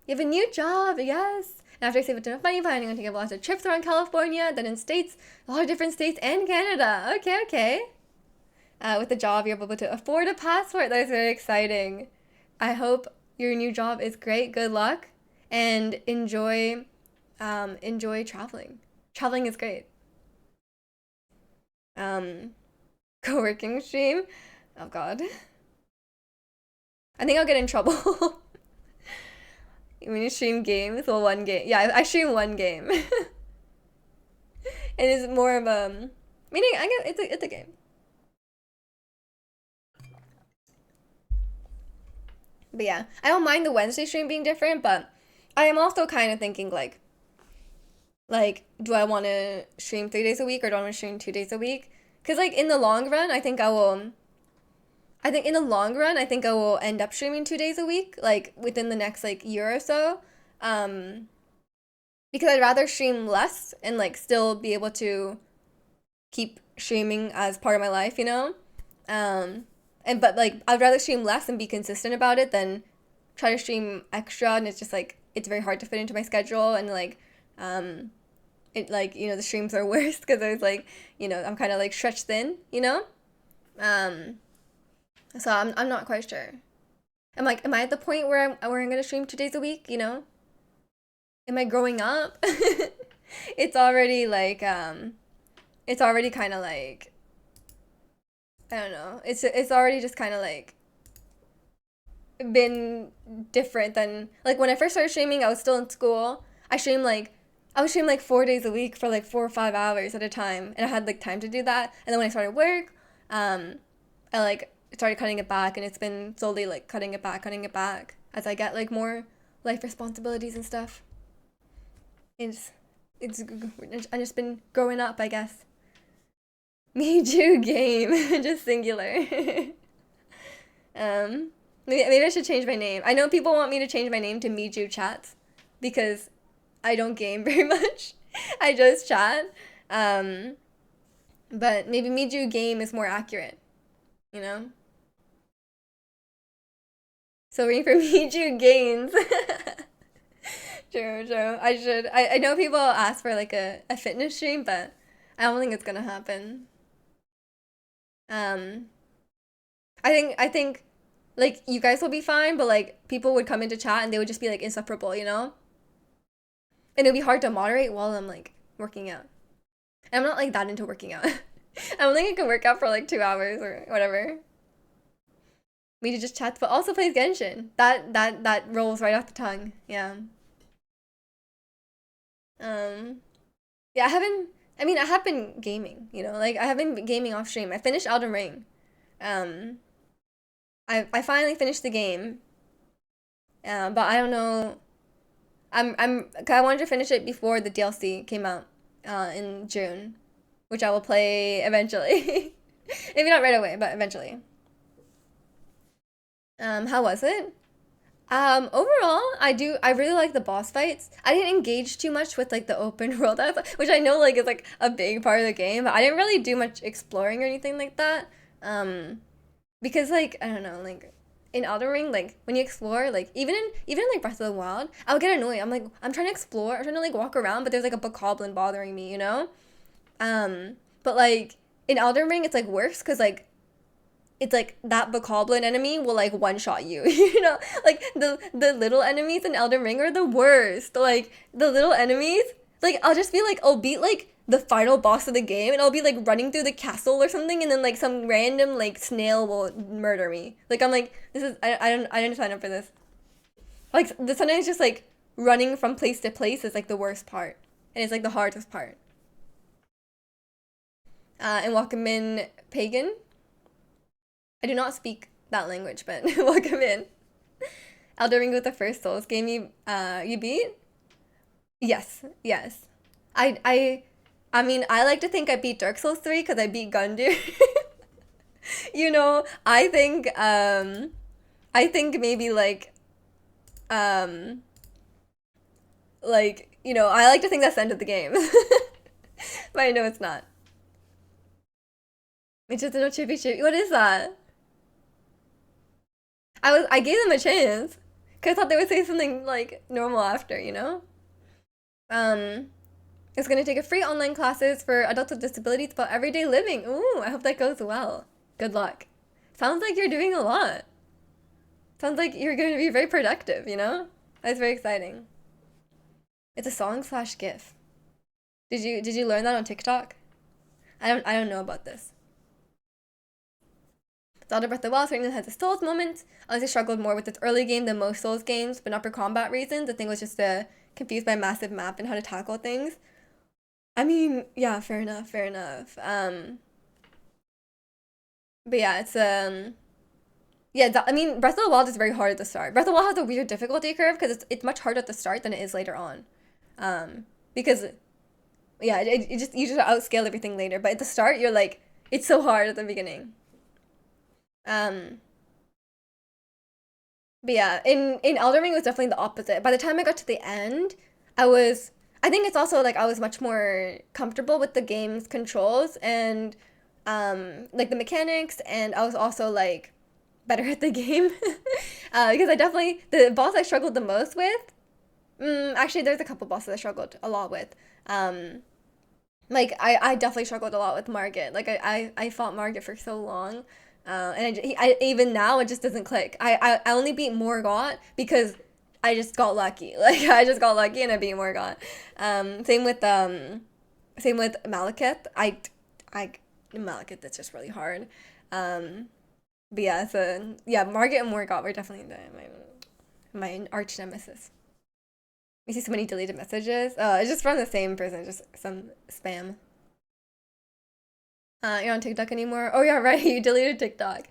You have a new job, yes. And after I save enough money, planning on taking lots of trips around California, then in states, a lot of different states and Canada. Okay. With the job, you're able to afford a passport. That is very exciting. I hope your new job is great. Good luck, and enjoy traveling. Traveling is great. Co-working stream. Oh God. I think I'll get in trouble. When you stream games, well, one game. Yeah, I stream one game. And it's more of a meaning. I guess it's a game. But yeah, I don't mind the Wednesday stream being different, but I am also kind of thinking like, do I want to stream 3 days a week or do I want to stream 2 days a week? Because like in the long run, I think I will. I think in the long run, I think I will end up streaming 2 days a week, like within the next like year or so. Um, because I'd rather stream less and like still be able to keep streaming as part of my life. But like I'd rather stream less and be consistent about it than try to stream extra and it's just like it's very hard to fit into my schedule and like it like the streams are worse because I was like I'm kind of like stretched thin. um so I'm not quite sure. Am I at the point where I'm gonna stream 2 days a week? Am I growing up? It's already like it's already kind of like I don't know. It's already just kind of like been different than like when I first started streaming. I was still in school. I would stream like 4 days a week for like 4 or 5 hours at a time, and I had like time to do that. And then when I started work, I like started cutting it back, and it's been slowly like cutting it back as I get like more life responsibilities and stuff. It's I just been growing up, I guess. Me too game, just singular. um, maybe I should change my name. I know people want me to change my name to Miju Chats because I don't game very much. I just chat. Um, but maybe Miju Game is more accurate, you know? So reading for Miju Gains. True, true. I should. I know people ask for like a fitness stream, but I don't think it's gonna happen. Um, I think like you guys will be fine, but like people would come into chat and they would just be like insufferable, you know? And it'd be hard to moderate while I'm like working out. And I'm not like that into working out. I don't think I can work out for like 2 hours or whatever. We could just chat, but also plays Genshin. That rolls right off the tongue. Yeah. Um. Yeah, I haven't. I mean, I have been gaming. You know, like I have been gaming off stream. I finished Elden Ring. Um. I finally finished the game. But I don't know. I wanted to finish it before the DLC came out. In June, which I will play eventually. Maybe not right away, but eventually. How was it? Overall, I really like the boss fights. I didn't engage too much with like the open world, which I know like is like a big part of the game, but I didn't really do much exploring or anything like that. Um, because like I don't know, like in Elden Ring, like when you explore, like even in like Breath of the Wild, I'll get annoyed. I'm like I'm trying to explore, I'm trying to like walk around, but there's like a bokoblin bothering me, you know? But like in Elden Ring, it's like worse because like it's like that bokoblin enemy will like one shot you. You know, like the little enemies in Elden Ring are the worst. Like the little enemies, like I'll just be like I'll beat like the final boss of the game and I'll be like running through the castle or something and then like some random like snail will murder me. Like I'm like this is I didn't sign up for this. Like the sometimes just like running from place to place is like the worst part and it's like the hardest part. And welcome in Pagan. I do not speak that language, but welcome in. Elden Ring was the first Souls game you beat? Yes, yes. I I I mean I like to think I beat Dark Souls 3 because I beat Gundyr. You know, I think maybe um like, you know, I like to think that's the end of the game. But I know it's not. It's just no chippy chippy. What is that? I gave them a chance. Cause I thought they would say something like normal after, you know? Um, it's gonna take a free online classes for adults with disabilities about everyday living. Ooh, I hope that goes well. Good luck. Sounds like you're doing a lot. Sounds like you're going to be very productive, you know? That's very exciting. It's a song slash GIF. Did you learn that on TikTok? I don't know about this. Zelda Breath of the Wild certainly has a Souls moment. Honestly struggled more with its early game than most Souls games, but not for combat reasons. The thing was just confused by a massive map and how to tackle things. I mean, yeah, fair enough, fair enough. But yeah, it's yeah, I mean, Breath of the Wild is very hard at the start. Breath of the Wild has a weird difficulty curve because it's much harder at the start than it is later on. Because yeah, it just you just outscale everything later, but at the start you're like it's so hard at the beginning. Um, but yeah, in Elden Ring it was definitely the opposite. By the time I got to the end, I was I think it's also like I was much more comfortable with the game's controls and like the mechanics, and I was also like better at the game. Because I definitely the boss I struggled the most with. Actually, there's a couple bosses I struggled a lot with. Um, like I definitely struggled a lot with Margit. Like I fought Margit for so long, and even now it just doesn't click. I only beat Morgott because I just got lucky. Like I just got lucky and I beat Morgott. Same with Malekith. I Malekith that's just really hard. Um, but yeah, so yeah, Margit and Morgott were definitely my arch nemesis. We see so many deleted messages. It's just from the same person, just some spam. You're on TikTok anymore? Oh yeah, right. You deleted TikTok.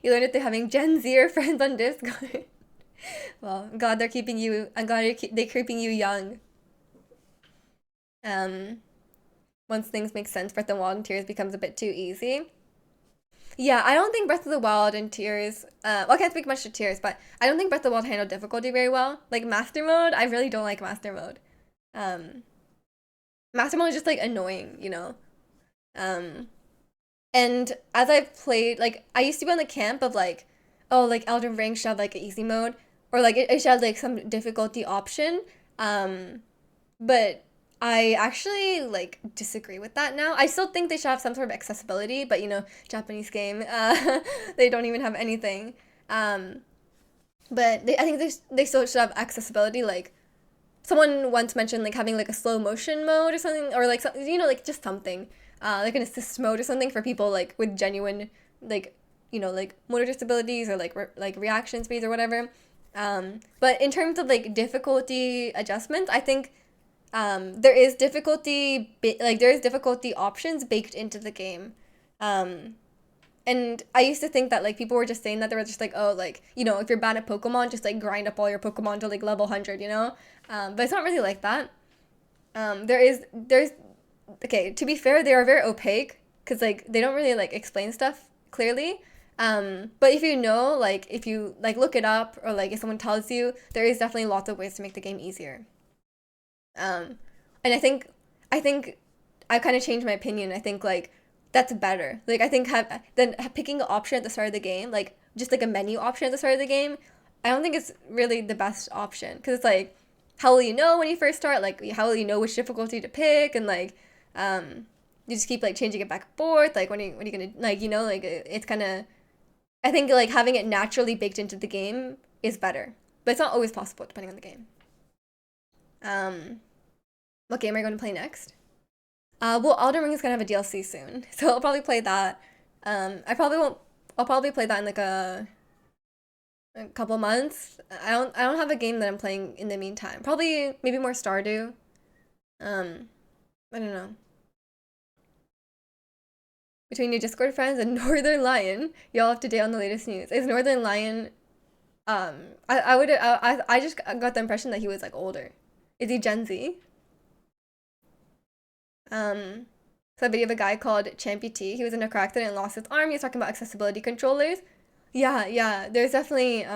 You learned it through having Gen Zer friends on Discord. Well, I'm glad they're keeping you. I'm glad they're keeping you young. Um, Once things make sense, Breath of the Wild and Tears becomes a bit too easy. Yeah, I don't think Breath of the Wild and Tears. Well, I can't speak much to Tears, but I don't think Breath of the Wild handled difficulty very well. Like Master Mode, I really don't like Master Mode. Um, Master Mode is just like annoying, you know. Um, and as I've played, like I used to be on the camp of like, oh, like Elden Ring should have like an easy mode, or like it should have like some difficulty option. Um, but I actually like disagree with that now. I still think they should have some sort of accessibility, but Japanese game, they don't even have anything. Um, but I think they still should have accessibility. Like someone once mentioned, like having like a slow motion mode or something, or like like just something, like an assist mode or something for people like with genuine like like motor disabilities or like like reaction speeds or whatever. But in terms of like difficulty adjustments, I think there is there is difficulty options baked into the game. Um, and I used to think that like people were just saying that they were just like, oh, like if you're bad at Pokemon, just like grind up all your Pokemon to like level 100. But it's not really like that. There's okay. To be fair, they are very opaque because like they don't really like explain stuff clearly. But if you know, like if you like look it up or like if someone tells you, there is definitely lots of ways to make the game easier. Um, and I think I kind of changed my opinion. I think like that's better. Like I think have than picking an option at the start of the game, like just like a menu option at the start of the game. I don't think it's really the best option because it's like how will you know when you first start? Like how will you know which difficulty to pick? And like you just keep like changing it back and forth. Like when are you gonna like like it's kind of I think like having it naturally baked into the game is better, but it's not always possible depending on the game. Um, what game are you going to play next? Well, Elden Ring is gonna have a DLC soon, so I'll probably play that. I probably won't. I'll probably play that in like a couple months. I don't have a game that I'm playing in the meantime. Probably maybe more Stardew. Um, I don't know. Between your Discord friends and Northern Lion, y'all up to date on the latest news. Is Northern Lion? I just got the impression that he was like older. Is he Gen Z? Um, so a video of a guy called Champy. He was in a car accident and lost his arm. He was talking about accessibility controllers. Yeah, yeah. There's definitely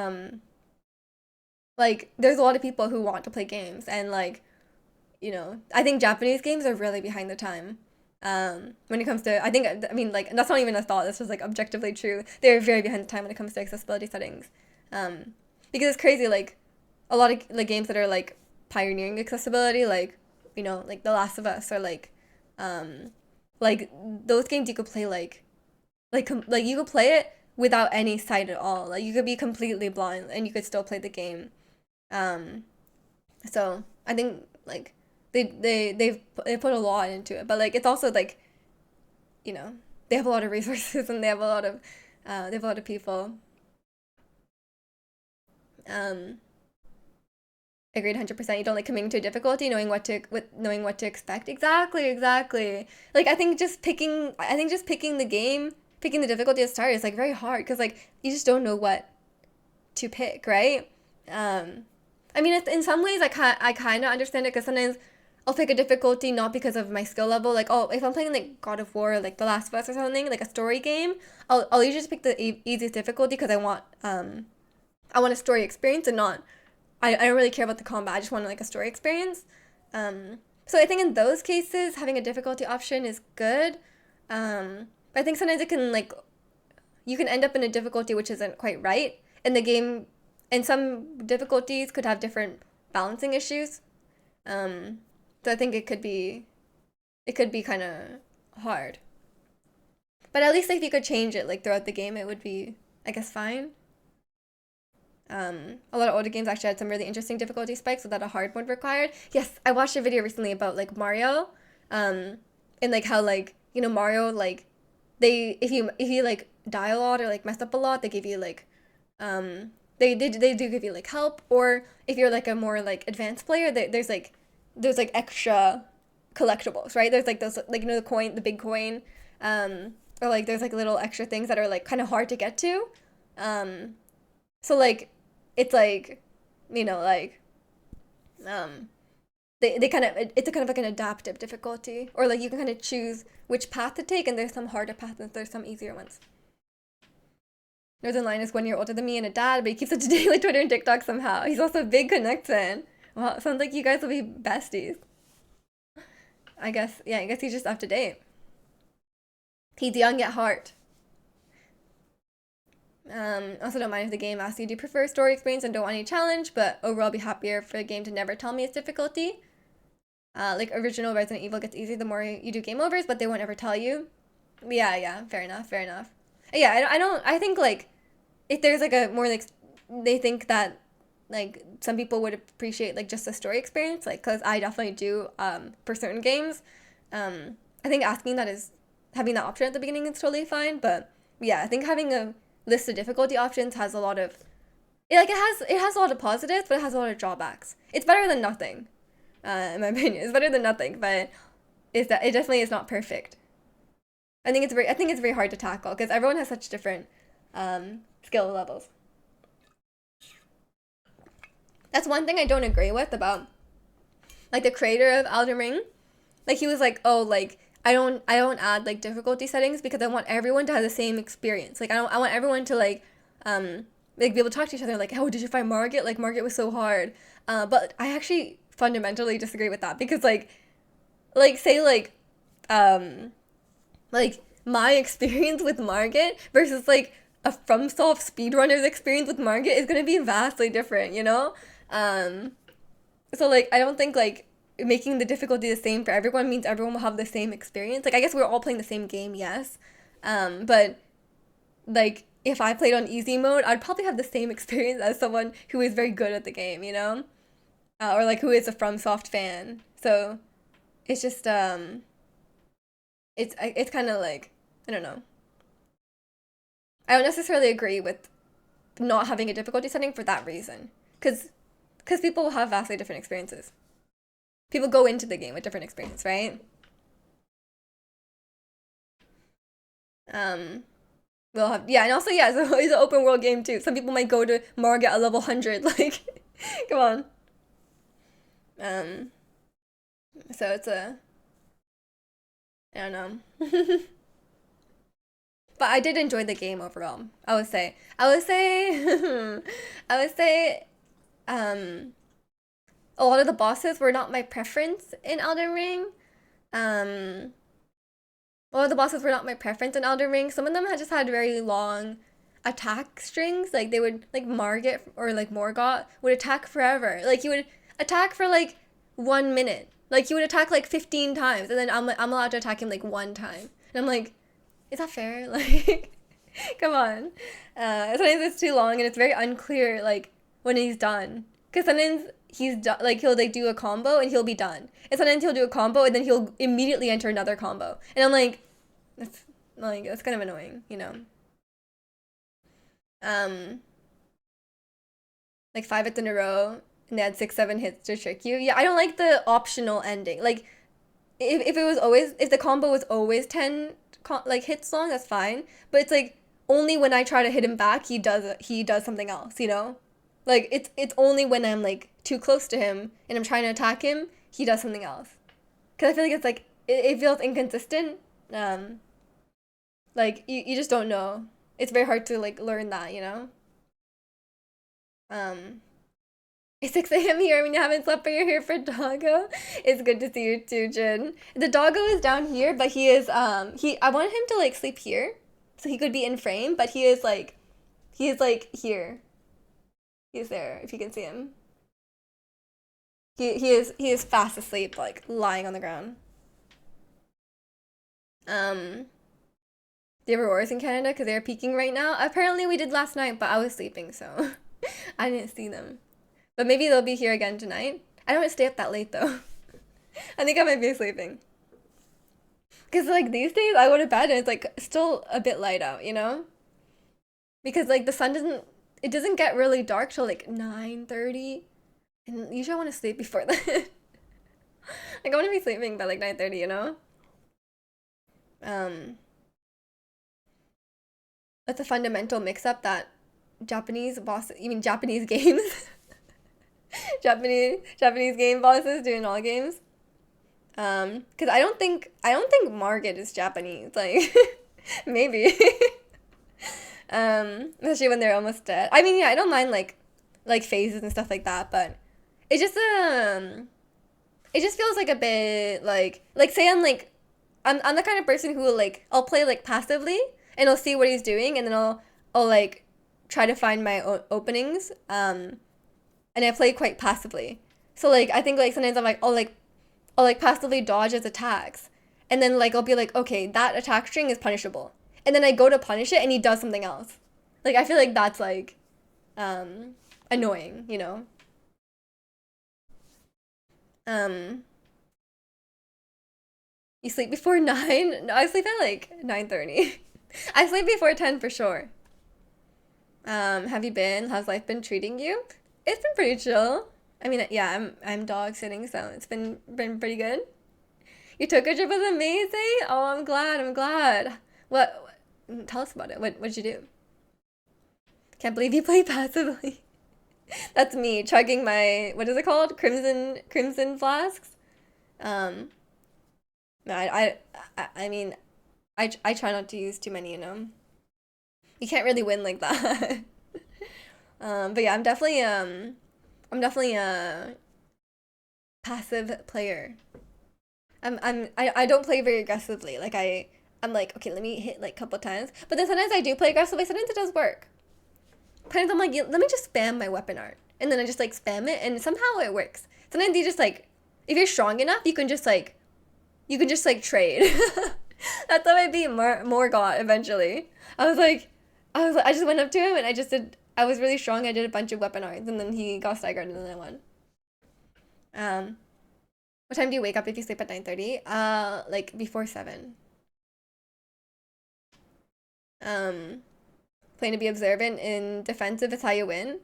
like there's a lot of people who want to play games and like I think Japanese games are really behind the time. When it comes to I mean like that's not even a thought. This was like objectively true. They're very behind the time when it comes to accessibility settings. Um, because it's crazy like a lot of like games that are like pioneering accessibility like The Last of Us or um like those games you could play like you could play it without any sight at all. Like you could be completely blind and you could still play the game. Um so I think like they put a lot into it, but like it's also like you know they have a lot of resources and they have a lot of people. Um Agreed 100%. You don't like committing to a difficulty, knowing what to expect. Exactly, exactly. Like I think just picking the game, picking the difficulty to start is like very hard because like you just don't know what to pick, right? Um, I mean, in some ways, I kind of understand it because sometimes I'll pick a difficulty not because of my skill level. Like, oh, if I'm playing like God of War, or, like The Last of Us or something, like a story game, I'll usually just pick the easiest difficulty because I want a story experience and not I don't really care about the combat. I just want like a story experience. So I think in those cases, having a difficulty option is good. But I think sometimes it can like you can end up in a difficulty which isn't quite right, and the game and some difficulties could have different balancing issues. Um, so I think it could be kind of hard. But at least if you could change it like throughout the game, it would be I guess fine. A lot of older games actually had some really interesting difficulty spikes without a hard mode required. Yes, I watched a video recently about like Mario, um, and like how like Mario like they if you like die a lot or like mess up a lot, they give you like they do give you like help, or if you're like a more like advanced player, there's like extra collectibles, right? There's like those like the coin, the big coin, or like there's like little extra things that are like kind of hard to get to. Um, so like it's like like um they kind of it's a kind of like an adaptive difficulty, or like you can kind of choose which path to take, and there's some harder paths and there's some easier ones. Northern Lion is 1 year older than me and a dad, but he keeps up to date with Twitter and TikTok somehow. He's also a big connector. Wow, sounds like you guys will be besties. I guess yeah, I guess he's just up to date. He's young at heart. Also don't mind if the game asks you do you prefer story experience and don't want any challenge, but overall be happier for the game to never tell me its difficulty. Like original Resident Evil gets easier the more you do game overs, but they won't ever tell you. Yeah, fair enough, fair enough. Yeah, I think like if there's like a more like they think that like some people would appreciate like just the story experience, like because I definitely do for certain games. I think asking that is having that option at the beginning is totally fine, but yeah, I think having a list of difficulty options has a lot of it has a lot of positives, but it has a lot of drawbacks. It's better than nothing, in my opinion. It's better than nothing, but it definitely is not perfect. I think it's very hard to tackle because everyone has such different skill levels. That's one thing I don't agree with about like the creator of Elden Ring. Like he was like, oh, like I don't add like difficulty settings because I want everyone to have the same experience. Like I want everyone to like be able to talk to each other. Like, oh, did you find Margit? Like Margit was so hard. But I actually fundamentally disagree with that because say um like my experience with Margit versus like a FromSoft speedrunner's experience with Margit is gonna be vastly different, you know? Um, so like I don't think like making the difficulty the same for everyone means everyone will have the same experience. Like I guess we're all playing the same game, yes. But like if I played on easy mode, I'd probably have the same experience as someone who is very good at the game, you know? Or like who is a FromSoft fan. So it's just it's kind of like I don't know. I don't necessarily agree with not having a difficulty setting for that reason, because people will have vastly different experiences. People go into the game with different experience, right? Um, we'll have yeah, and also yeah, it's an open world game too. Some people might go to Margit at level 100. Like, come on. Um, so it's a I don't know. But I did enjoy the game overall. I would say, um, a lot of the bosses were not my preference in Elden Ring. Um, a lot of the bosses were not my preference in Elden Ring. Some of them had just had very long attack strings. Like they would, like Margit or like Morgott would attack forever. Like you would attack for like 1 minute. Like you would attack like 15 times, and then I'm allowed to attack him like one time. And I'm like, is that fair? Like, come on. Sometimes it's too long and it's very unclear, like, when he's done. Because sometimes he's done, like, he'll, like, do a combo and he'll be done. And sometimes he'll do a combo and then he'll immediately enter another combo. And I'm that's kind of annoying, you know? Um, like 5 hits in a row and they had 6, 7 hits to trick you. Yeah, I don't like the optional ending. Like, if the combo was always 10 like hits long, that's fine, but it's like only when I try to hit him back he does something else, you know? Like it's only when I'm like too close to him and I'm trying to attack him he does something else, because I feel like it's like it feels inconsistent. um like you just don't know. It's very hard to like learn that, you know? um It's 6 a.m. here. I mean, you haven't slept, but you're here for doggo. It's good to see you too, Jin. The doggo is down here, but I wanted him to like sleep here, so he could be in frame, but he is like here. He's there, if you can see him. He is fast asleep, like lying on the ground. Um, the auroras in Canada because they're peaking right now. Apparently, we did last night, but I was sleeping, so I didn't see them. But maybe they'll be here again tonight. I don't want to stay up that late though. I think I might be sleeping. Because like these days I go to bed and it's like still a bit light out, you know? Because like the sun doesn't get really dark till like 9:30. And usually I want to sleep before that. Like I want to be sleeping by like 9:30, you know? Um, that's a fundamental mix up that Japanese games? Japanese game bosses do in all games. Because I don't think Margit is Japanese. Like maybe. Especially when they're almost dead. I mean, yeah, I don't mind like phases and stuff like that, but it just it just feels like a bit like say I'm the kind of person who will like I'll play like passively and I'll see what he's doing and then I'll like try to find my own openings. And I play quite passively. So like I think like sometimes I'm like I'll like passively dodge his attacks. And then like I'll be like, okay, that attack string is punishable. And then I go to punish it and he does something else. Like I feel like that's like annoying, you know? Um you sleep before 9? No, I sleep at like 9:30. I sleep before 10 for sure. Have you been? How's life been treating you? It's been pretty chill. I mean, yeah, I'm dog sitting, so it's been pretty good. Your Tokyo trip was amazing. Oh, I'm glad. I'm glad. Tell us about it. What'd you do? Can't believe you play passively. That's me chugging my what is it called? Crimson flasks. Um, no, I mean, I try not to use too many. You know, you can't really win like that. But yeah, I'm definitely a passive player. I don't play very aggressively. Like I'm like, okay, let me hit like a couple times. But then sometimes I do play aggressively. Sometimes it does work. Sometimes I'm like, yeah, let me just spam my weapon art, and then I just like spam it, and somehow it works. Sometimes you just like, if you're strong enough, you can just like trade. That's how I beat Morgott eventually. I just went up to him and I just did. I was really strong. I did a bunch of weapon arts, and then he got staggered, and then I won. Um, what time do you wake up if you sleep at 9:30? Like before 7. Um, Playing to be observant and defensive is how you win.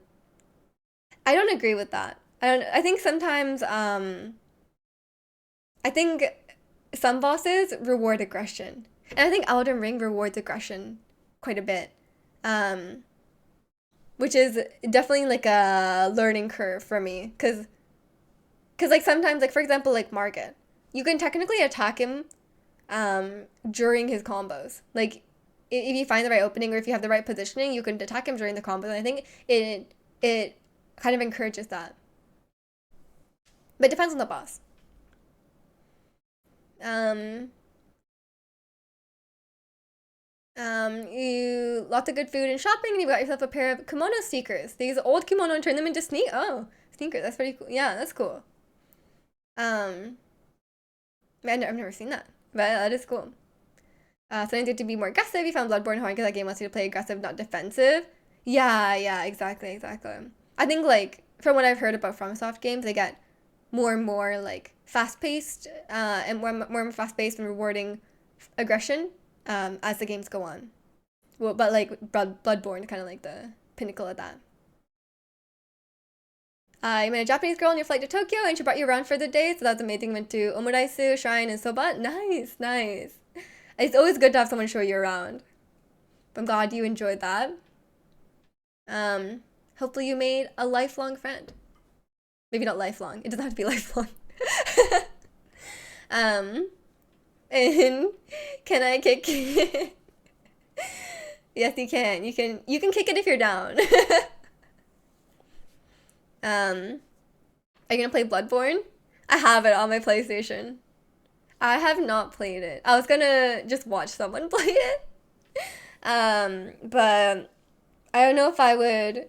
I don't agree with that. I think sometimes I think some bosses reward aggression. And I think Elden Ring rewards aggression quite a bit. Um, which is definitely like a learning curve for me cuz like sometimes like for example like Margit, you can technically attack him during his combos. Like if you find the right opening or if you have the right positioning, you can attack him during the combos. And I think it kind of encourages that. But it depends on the boss. Um, you lots of good food and shopping, and you got yourself a pair of kimono sneakers. These old kimono and turn them into sneakers. That's pretty cool. Yeah, that's cool. Um, Man, I've never seen that, but that is cool. Something good to be more aggressive. You found Bloodborne hard because that game wants you to play aggressive, not defensive. Yeah, exactly. I think like from what I've heard about FromSoft games, they get more and more like fast paced, and more fast paced and rewarding aggression as the games go on. Well, but like Bloodborne, kind of like the pinnacle of that. You met a Japanese girl on your flight to Tokyo, and she brought you around for the day, so that's amazing. Went to Omuraisu, Shrine, and Soba. Nice. It's always good to have someone show you around. I'm glad you enjoyed that. Hopefully you made a lifelong friend. Maybe not lifelong. It doesn't have to be lifelong. um, and can I kick it? Yes, you can. You can kick it if you're down. Are you gonna play Bloodborne? I have it on my PlayStation. I have not played it. I was gonna just watch someone play it. But I don't know if I would.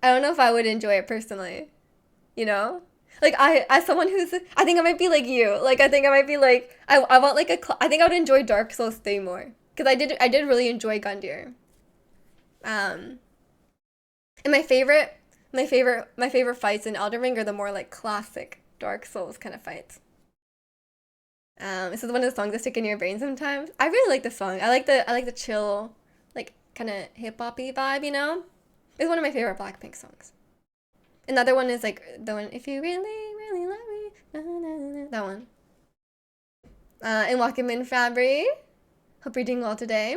I don't know if I would enjoy it personally. You know, like as someone who's, I think I might be like you. Like I think I might be like I want like I think I would enjoy Dark Souls 3 more because I did really enjoy Gundyr. Um, and my favorite fights in Elden Ring are the more like classic Dark Souls kind of fights. This is one of the songs that stick in your brain sometimes. I really like the song. I like the chill, like kind of hip hoppy vibe. You know, it's one of my favorite Blackpink songs. Another one is like the one if you really love me, na, na, na, na, that one. And welcome in Fabry. Hope you're doing well today.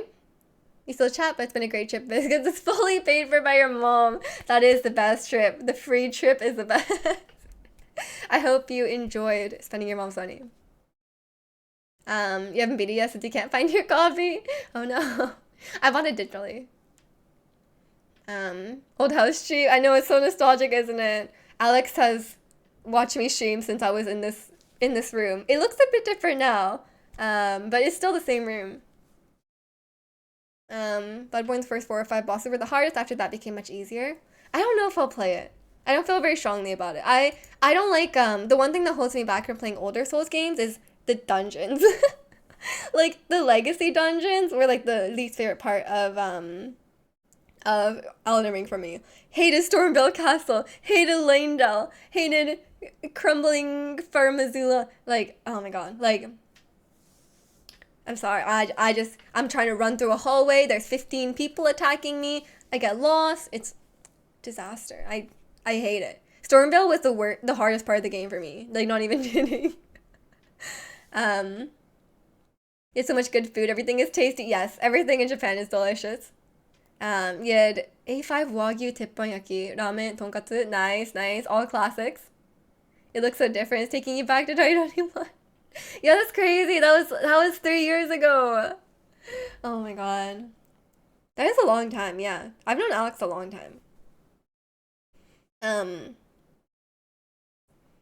You still chat, but it's been a great trip because it's fully paid for by your mom. That is the best trip. The free trip is the best. I hope you enjoyed spending your mom's money. You haven't beat it yet since you can't find your copy. Oh no. I bought it digitally. Old house stream. I know it's so nostalgic, isn't it? Alex has watched me stream since I was in this room. It looks a bit different now, but it's still the same room. Bloodborne's first 4 or 5 bosses were the hardest. After that became much easier. I don't know if I'll play it. I don't feel very strongly about it. I don't like the one thing that holds me back from playing older Souls games is the dungeons. Like the legacy dungeons were like the least favorite part of Elden Ring for me. Hated Stormville Castle, hated Lanedale, hated Crumbling Farmazula. Like, oh my god. Like, I'm sorry. I'm trying to run through a hallway. There's 15 people attacking me. I get lost. It's disaster. I hate it. Stormville was the hardest part of the game for me. Like, not even kidding. um, it's so much good food. Everything is tasty. Yes, everything in Japan is delicious. You had A5 Wagyu teppanyaki, ramen, tonkatsu. Nice, nice. All classics. It looks so different. It's taking you back to 2021. Yeah, that's crazy. That was 3 years ago. Oh my god. That is a long time, yeah. I've known Alex a long time. Um,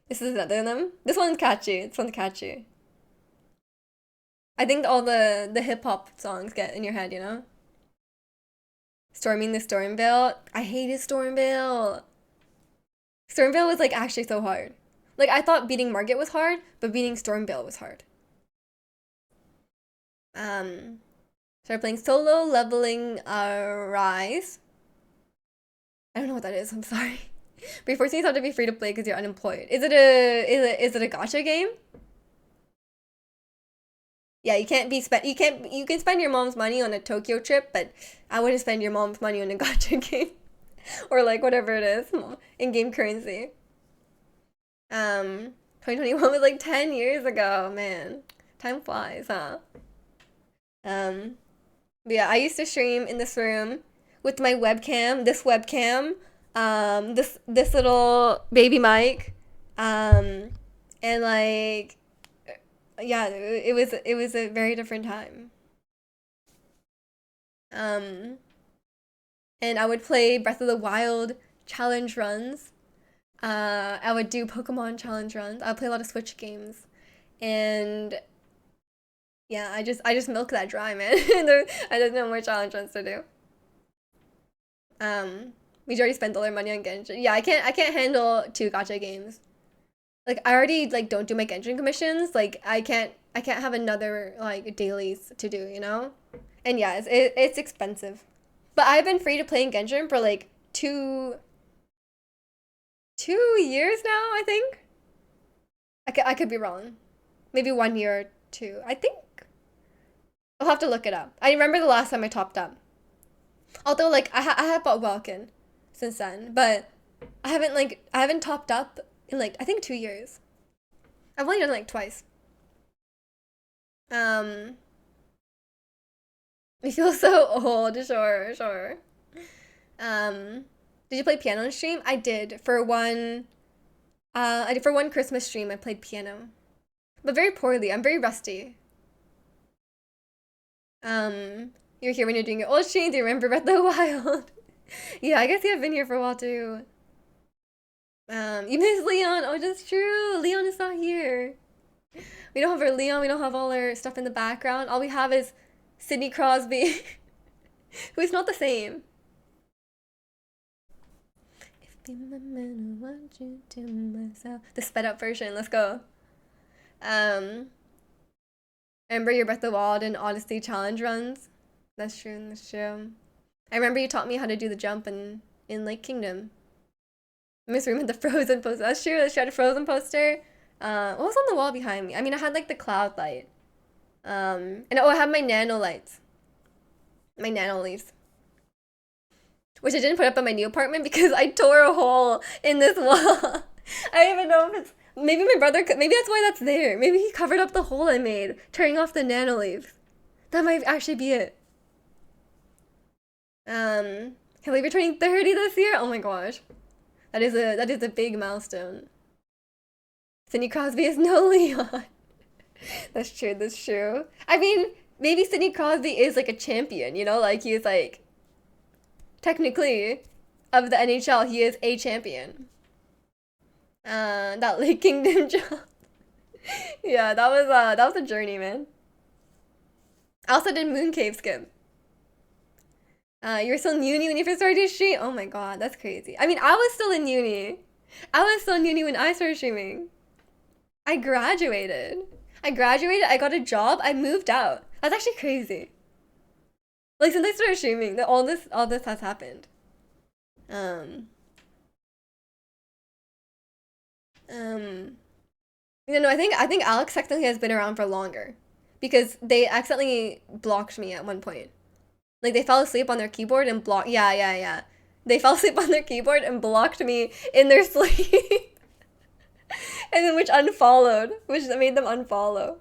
this is another of them. This one's catchy. This one's catchy. I think all the hip hop songs get in your head, you know? Storming the Stormville. I hated Stormville. Stormville was like actually so hard. Like I thought beating Margit was hard, but beating Stormville was hard. Um, Started playing solo, leveling Rise. I don't know what that is. I'm sorry. But you're forcing yourself to be free to play because you're unemployed. Is it a gacha game? Yeah, you can't be spent. You can spend your mom's money on a Tokyo trip, but I wouldn't spend your mom's money on a gacha game or like whatever it is in game currency. 2021 was like 10 years ago, man. Time flies, huh? Um, but yeah, I used to stream in this room with my webcam, this webcam, this little baby mic, um, and like yeah, it was a very different time. Um, and I would play Breath of the Wild challenge runs. I would do Pokemon challenge runs. I would play a lot of Switch games, and yeah, I just milk that dry, man. I just no more challenge runs to do. We already spent all our money on Genshin. Yeah, I can't handle two gacha games. Like I already like don't do my Genshin commissions. Like I can't have another like dailies to do, you know? And yeah, it's expensive. But I've been free to play in Genshin for like 2 years now, I think. I could be wrong. Maybe 1 year or two. I think I'll have to look it up. I remember the last time I topped up. Although like I have bought Welkin since then, but I haven't topped up in like I think 2 years. I've only done it like twice. Um, we feel so old. Sure, sure. Um, did you play piano on stream? I did for one. I did for one Christmas stream. I played piano, but very poorly. I'm very rusty. You're here when you're doing your old streams. You remember Breath of the Wild. Yeah, I guess you have been here for a while too. You miss Leon. Oh, that's true. Leon is not here. We don't have our Leon. We don't have all our stuff in the background. All we have is Sidney Crosby, who's not the same. If be my man, I want you to myself. The sped up version. Let's go. Um, remember your Breath of the Wild and Odyssey challenge runs? That's true. That's true. I remember you taught me how to do the jump in Lake Kingdom. Miss Room had the Frozen poster. That's true. She had a Frozen poster. What was on the wall behind me? I mean, I had like the cloud light. And oh, I have my nano lights, my nano leaves, which I didn't put up in my new apartment because I tore a hole in this wall. I don't even know if it's maybe my brother. Maybe that's why that's there. Maybe he covered up the hole I made, turning off the nano leaves. That might actually be it. Can't believe you're turning 30 this year. Oh my gosh, that is a big milestone. Sidney Crosby is no Leon. That's true. That's true. I mean, maybe Sidney Crosby is like a champion. You know, like he's like technically of the NHL, he is a champion. That Lake Kingdom job. Yeah, that was a journey, man. I also did Mooncave Skip. You were still in uni when you first started to stream? Oh my god, that's crazy. I mean, I was still in uni. I was still in uni when I started streaming. I graduated. I got a job, I moved out. That's actually crazy. Like since I started streaming, all this has happened. Um um no, I think Alex technically has been around for longer. Because they accidentally blocked me at one point. Like they fell asleep on their keyboard and blocked. Yeah, yeah, yeah. They fell asleep on their keyboard and blocked me in their sleep. And then which made them unfollow.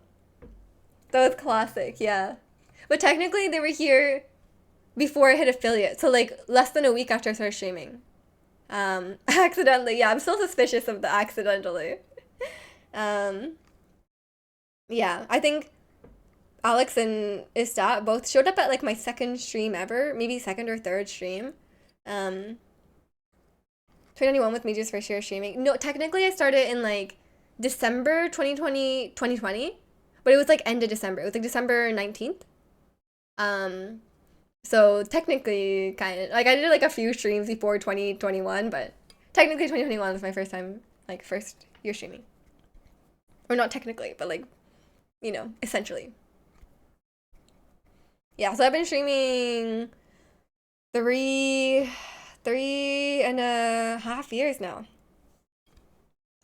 That was classic, yeah. But technically they were here before I hit affiliate, so like less than a week after I started streaming. Accidentally, yeah, I'm still suspicious of the accidentally. Um, yeah, I think Alex and Istat both showed up at like my second stream ever, maybe second or third stream. Um, 2021 with me just for sure streaming. No, technically I started in like December 2020, but it was like end of December. It was like December 19th. Um, so technically kind of like I did like a few streams before 2021, but technically 2021 was my first time, like first year streaming. Or not technically, but like, essentially. Yeah, so I've been streaming three, 3.5 years now.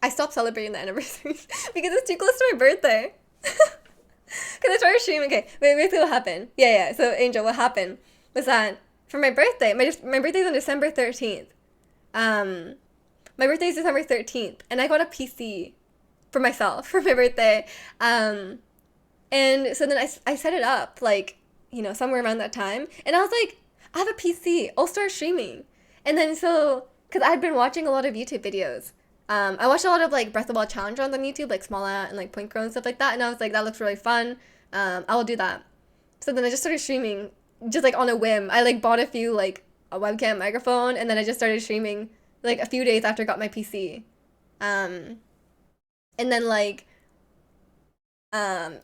I stopped celebrating the anniversaries because it's too close to my birthday. Because I started streaming. Okay, wait, basically what happened? Yeah, yeah. So Angel, what happened was that for my birthday, my birthday's on December 13th. Um, my birthday is December 13th, and I got a PC for myself for my birthday. Um, and so then I set it up like somewhere around that time, and I was like, I have a PC. I'll start streaming. And then so because I'd been watching a lot of YouTube videos. I watched a lot of like Breath of the Wild challenge runs on YouTube, like Smalla and like Point Crow and stuff like that, and I was like, that looks really fun. I will do that. So then I just started streaming, just like on a whim. I like bought a webcam microphone, and then I just started streaming like a few days after I got my PC. Um, and then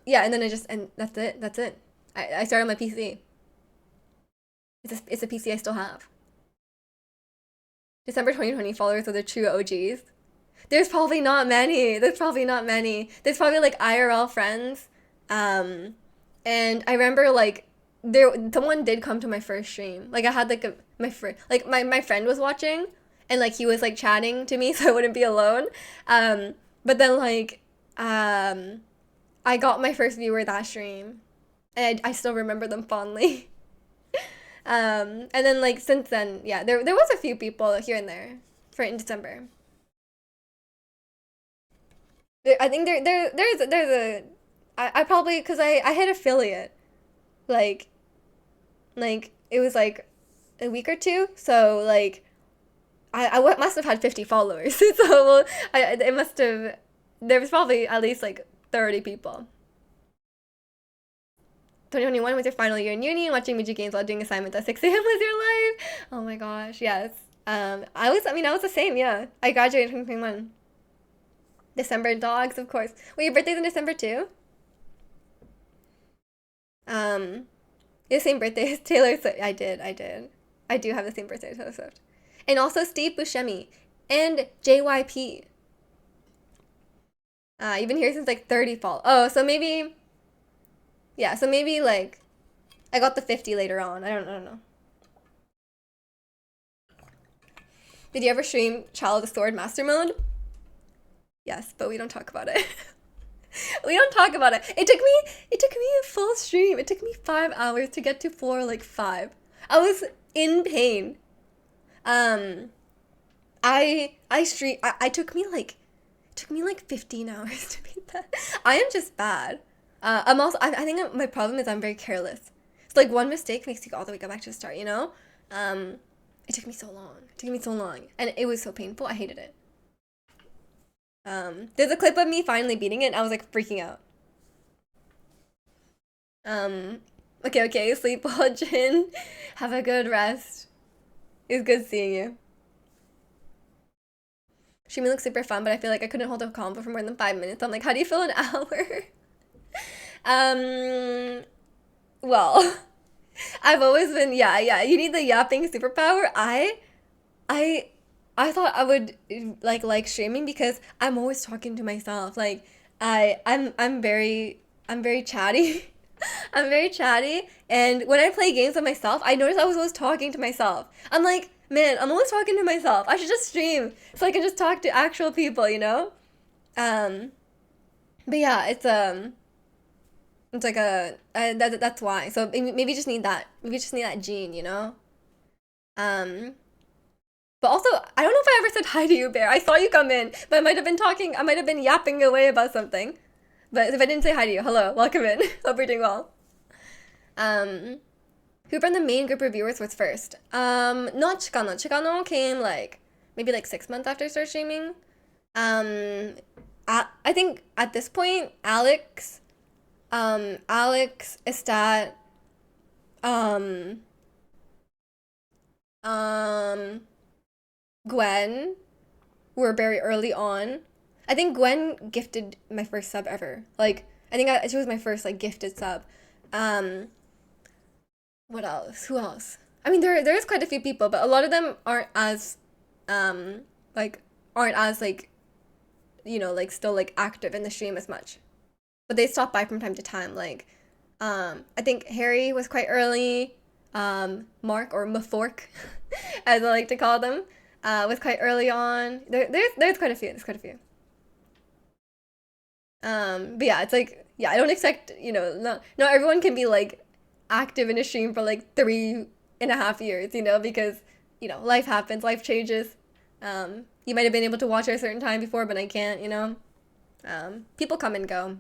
yeah, and then and that's it. That's it. I started my PC. It's a PC I still have. December 2020 followers are the true OGs. There's probably not many. There's probably not many. There's probably like IRL friends. Um, and I remember like someone did come to my first stream. Like I had like my friend like my friend was watching, and like he was like chatting to me so I wouldn't be alone. But then I got my first viewer that stream, and I still remember them fondly. And then like since then, yeah, there was a few people here and there for in December. I think there's a I probably because I hit affiliate like it was like a week or two, so like must have had 50 followers. So well, it must have there was probably at least like 30 people. 2021 was your final year in uni, and watching Muji games while doing assignments at 6 a.m. was your life. Oh my gosh, yes. I was the same, yeah. I graduated in 2021. December dogs, of course. Wait, your birthday's in December too? Um, the same birthday as Taylor Swift. I did. I do have the same birthday as Taylor Swift. And also Steve Buscemi and JYP. You've been here since like 30 fall. Oh, so maybe, yeah, so maybe like I got the 50 later on. I don't know. Did you ever stream Child of the Sword Master Mode? Yes, but we don't talk about it. We don't talk about it. It took me a full stream. It took me 5 hours to get to floor like 5. I was in pain. Um, I took me like 15 hours to beat that. I am just bad. I think my problem is I'm very careless. It's like one mistake makes you all the way go back to the start, you know? Um, it took me so long. It took me so long. And it was so painful. I hated it. There's a clip of me finally beating it, and I was like freaking out. Um, okay, sleep well, Jin. Have a good rest. It was good seeing you. Streaming looks super fun, but I feel like I couldn't hold a combo for more than 5 minutes. I'm like, how do you feel an hour? Um, well, I've always been, yeah, yeah. You need the yapping superpower. I I thought I would like streaming because I'm always talking to myself. Like I'm very chatty. I'm very chatty, and when I play games with myself, I notice I was always talking to myself. I'm like, man, I'm always talking to myself. I should just stream so I can just talk to actual people, you know? Um, but yeah, it's like that's why. So maybe just need that. Maybe just need that gene, you know? Um, but also, I don't know if I ever said hi to you, Bear. I saw you come in, but I might have been talking. I might have been yapping away about something. But if I didn't say hi to you, hello, welcome in. Hope you're doing well. Um, who from the main group of viewers was first? Not Chicano. Chicano came like maybe like 6 months after I started streaming. Um, I think at this point, Alex, Estat, um, um, Gwen were very early on. I think Gwen gifted my first sub ever. Like I think she was my first like gifted sub. Um, what else? Who else? I mean, there's quite a few people, but a lot of them aren't as um like aren't as like like still like active in the stream as much. But they stop by from time to time. Like I think Harry was quite early. Mark or Mafork, as I like to call them, was quite early on. There's quite a few. There's quite a few. But yeah, it's like yeah, I don't expect not everyone can be like active in a stream for like 3.5 years, because life happens, life changes. You might have been able to watch at a certain time before, but I can't. People come and go,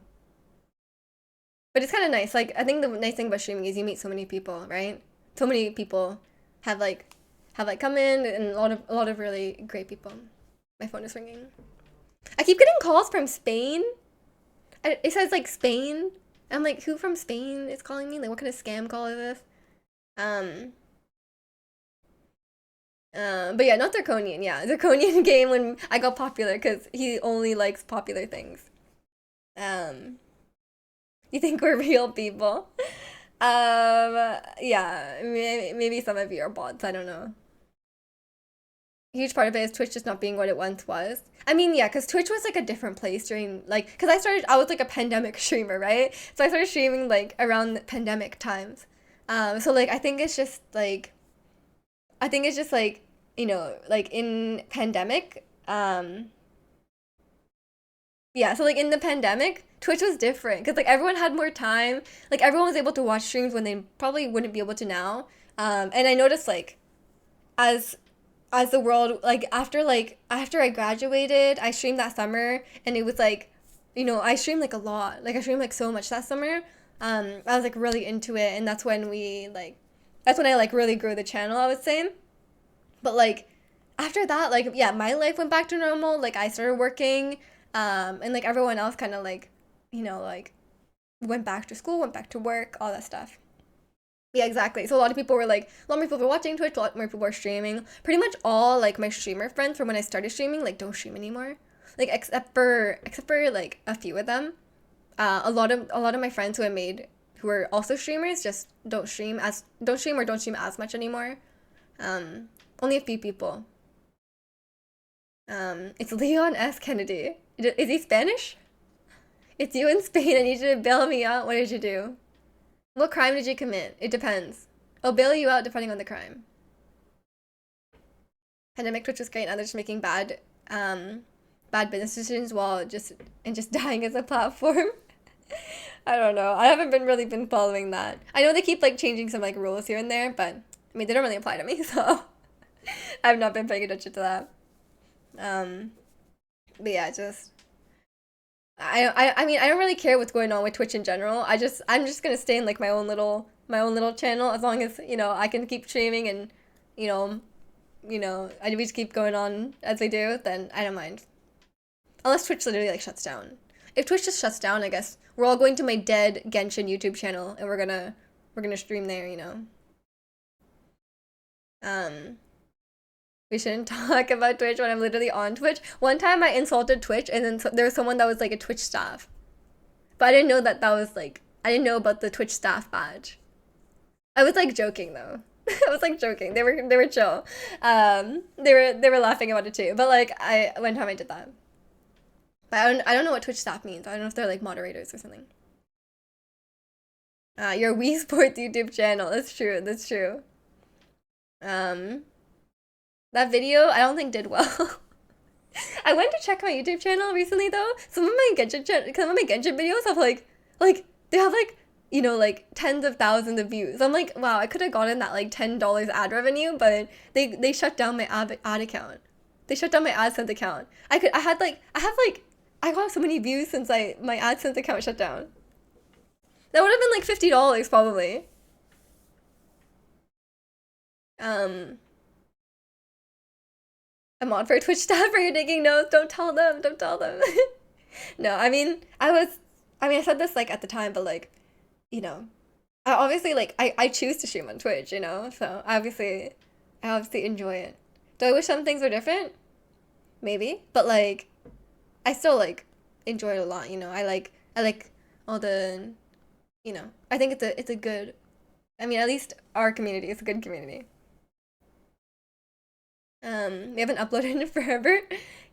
but it's kind of nice. Like I think the nice thing about streaming is you meet so many people, right? So many people have like come in, and a lot of really great people. My phone is ringing. I keep getting calls from Spain. It says like Spain. I'm like, who from Spain is calling me? Like, what kind of scam call is this? Um, but yeah, not Zirconian. Yeah, Zirconian game when I got popular because he only likes popular things. Um, you think we're real people? Yeah, maybe some of you are bots. I don't know. Huge part of it is Twitch just not being what it once was. I mean, yeah, because Twitch was like a different place during like, because I was like a pandemic streamer, right? So I started streaming like around the pandemic times. So like I think it's just like like in pandemic. Yeah, so like in the pandemic, Twitch was different because like everyone had more time. Like everyone was able to watch streams when they probably wouldn't be able to now. And I noticed like as as the world after I graduated, I streamed that summer, and it was like, I streamed like a lot. Like I streamed like so much that summer. I was like really into it, and that's when I like really grew the channel, I would say. But like after that, like yeah, my life went back to normal. Like I started working, and like everyone else kind of like, like went back to school, went back to work, all that stuff. Yeah, exactly. So a lot more people were watching Twitch, a lot more people were streaming. Pretty much all like my streamer friends from when I started streaming like don't stream anymore. Like except for like a few of them. A lot of my friends who I made who are also streamers just don't stream or don't stream as much anymore. Only a few people. It's Leon S. Kennedy. Is he Spanish? It's you in Spain. I need you to bail me out. What did you do? What crime did you commit? It depends. I'll bail you out depending on the crime. Pandemic Twitch was great. Now they're just making bad business decisions while just dying as a platform. I don't know. I haven't been following that. I know they keep like changing some like rules here and there, but I mean they don't really apply to me, so I've not been paying attention to that. Um, but yeah, just I mean I don't really care what's going on with Twitch in general. I'm just gonna stay in like my own little channel as long as I can keep streaming and you know I just keep going on as I do, then I don't mind. Unless Twitch literally like shuts down. If Twitch just shuts down, I guess we're all going to my dead Genshin YouTube channel and we're gonna stream there. Um, we shouldn't talk about Twitch when I'm literally on Twitch. One time I insulted Twitch and then there was someone that was like a Twitch staff. But I didn't know that was like I didn't know about the Twitch staff badge. I was like joking though. I was like joking. They were chill. They were laughing about it too. But like I one time I did that. But I don't know what Twitch staff means. I don't know if they're like moderators or something. Your Wii Sports YouTube channel. That's true. That's true. Um, that video I don't think did well. I went to check my YouTube channel recently though. Some of my Genshin videos have like they have like like tens of thousands of views. I'm like, wow, I could have gotten that like $10 ad revenue, but they shut down my ad account. They shut down my AdSense account. I got so many views since my AdSense account shut down. That would have been like $50 probably. Um, a mod for Twitch staff for your taking notes. Don't tell them. Don't tell them. No, I said this like at the time, but like, you know, I obviously like I choose to stream on Twitch, so I obviously enjoy it. Do I wish some things were different? Maybe, but like I still like enjoy it a lot. I like all the I think it's a good. I mean, at least our community is a good community. We haven't uploaded in forever.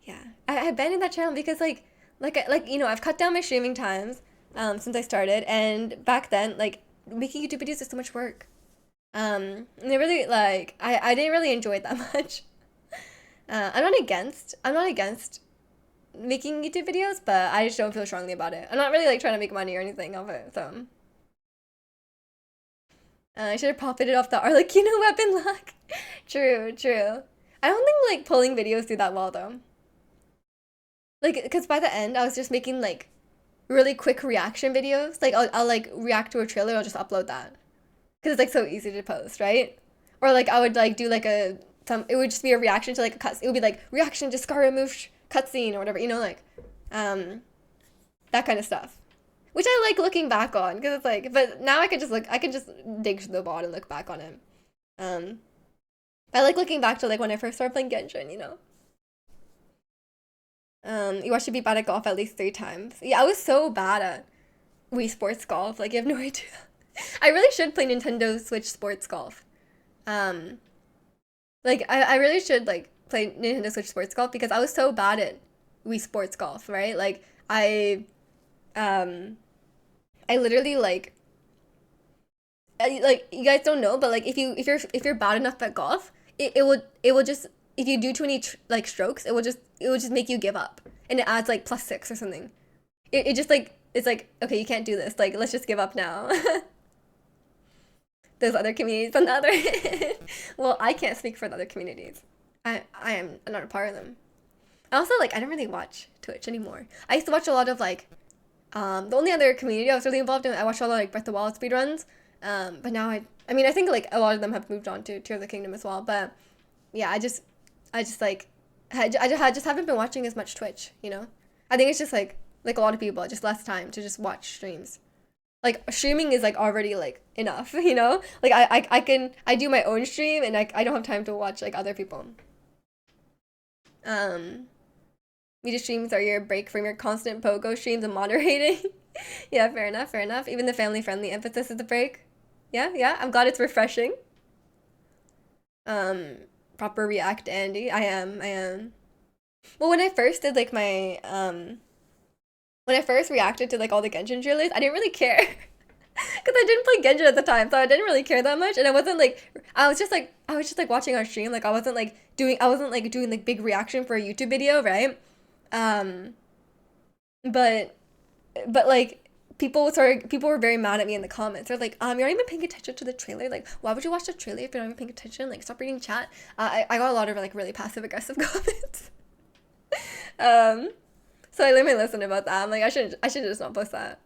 Yeah, I abandoned that channel because I've cut down my streaming times since I started, and back then like making YouTube videos is so much work. And it really like I didn't really enjoy it that much. I'm not against making YouTube videos, but I just don't feel strongly about it. I'm not really like trying to make money or anything of it, so I should have profited off the Arlecchino weapon luck. True, true. I don't think like pulling videos do that well though. Like, cause by the end I was just making like really quick reaction videos. Like I'll like react to a trailer, I'll just upload that. Cause it's like so easy to post, right? Or like I would like do like it would just be a reaction to like a cut. It would be like reaction to Scar remove cutscene or whatever, um, that kind of stuff. Which I like looking back on because it's like, but now I can just dig to the bot and look back on it. Um, I like looking back to like when I first started playing Genshin. You watched me be bad at golf at least 3 times. Yeah, I was so bad at Wii Sports Golf. Like you have no idea. I really should play Nintendo Switch Sports Golf. Um, like I really should like play Nintendo Switch Sports Golf because I was so bad at Wii Sports Golf, right? Like um I literally like you guys don't know, but like if you're bad enough at golf, it will just if you do too many like strokes, it will just make you give up, and it adds like +6 or something. It just like it's like okay, you can't do this. Like let's just give up now. Those other communities on the other hand. Well, I can't speak for the other communities. I am not a part of them. I also like I don't really watch Twitch anymore. I used to watch a lot of like the only other community I was really involved in, I watched a lot of like Breath of the Wild speedruns. But now I mean I think like a lot of them have moved on to Tears of the Kingdom as well. But yeah, I just like I just haven't been watching as much Twitch. I think it's just like a lot of people, just less time to just watch streams. Like streaming is like already like enough. Like I do my own stream and I don't have time to watch like other people. Um Media streams are your break from your constant pogo streams and moderating. Yeah, fair enough, fair enough. Even the family friendly emphasis is the break. Yeah, yeah. I'm glad it's refreshing. Um, Proper React Andy. I am. Well, when I first did like my when I first reacted to like all the Genshin trailers, I didn't really care. Because I didn't play Genshin at the time, so I didn't really care that much, and I was just like watching our stream, like I wasn't like doing like big reaction for a YouTube video, right? Um, but like people were very mad at me in the comments. They're like, you're not even paying attention to the trailer. Like, why would you watch the trailer if you're not even paying attention? Like, stop reading chat. I got a lot of like really passive aggressive comments. Um, so I learned my lesson about that. I'm like, I should just not post that.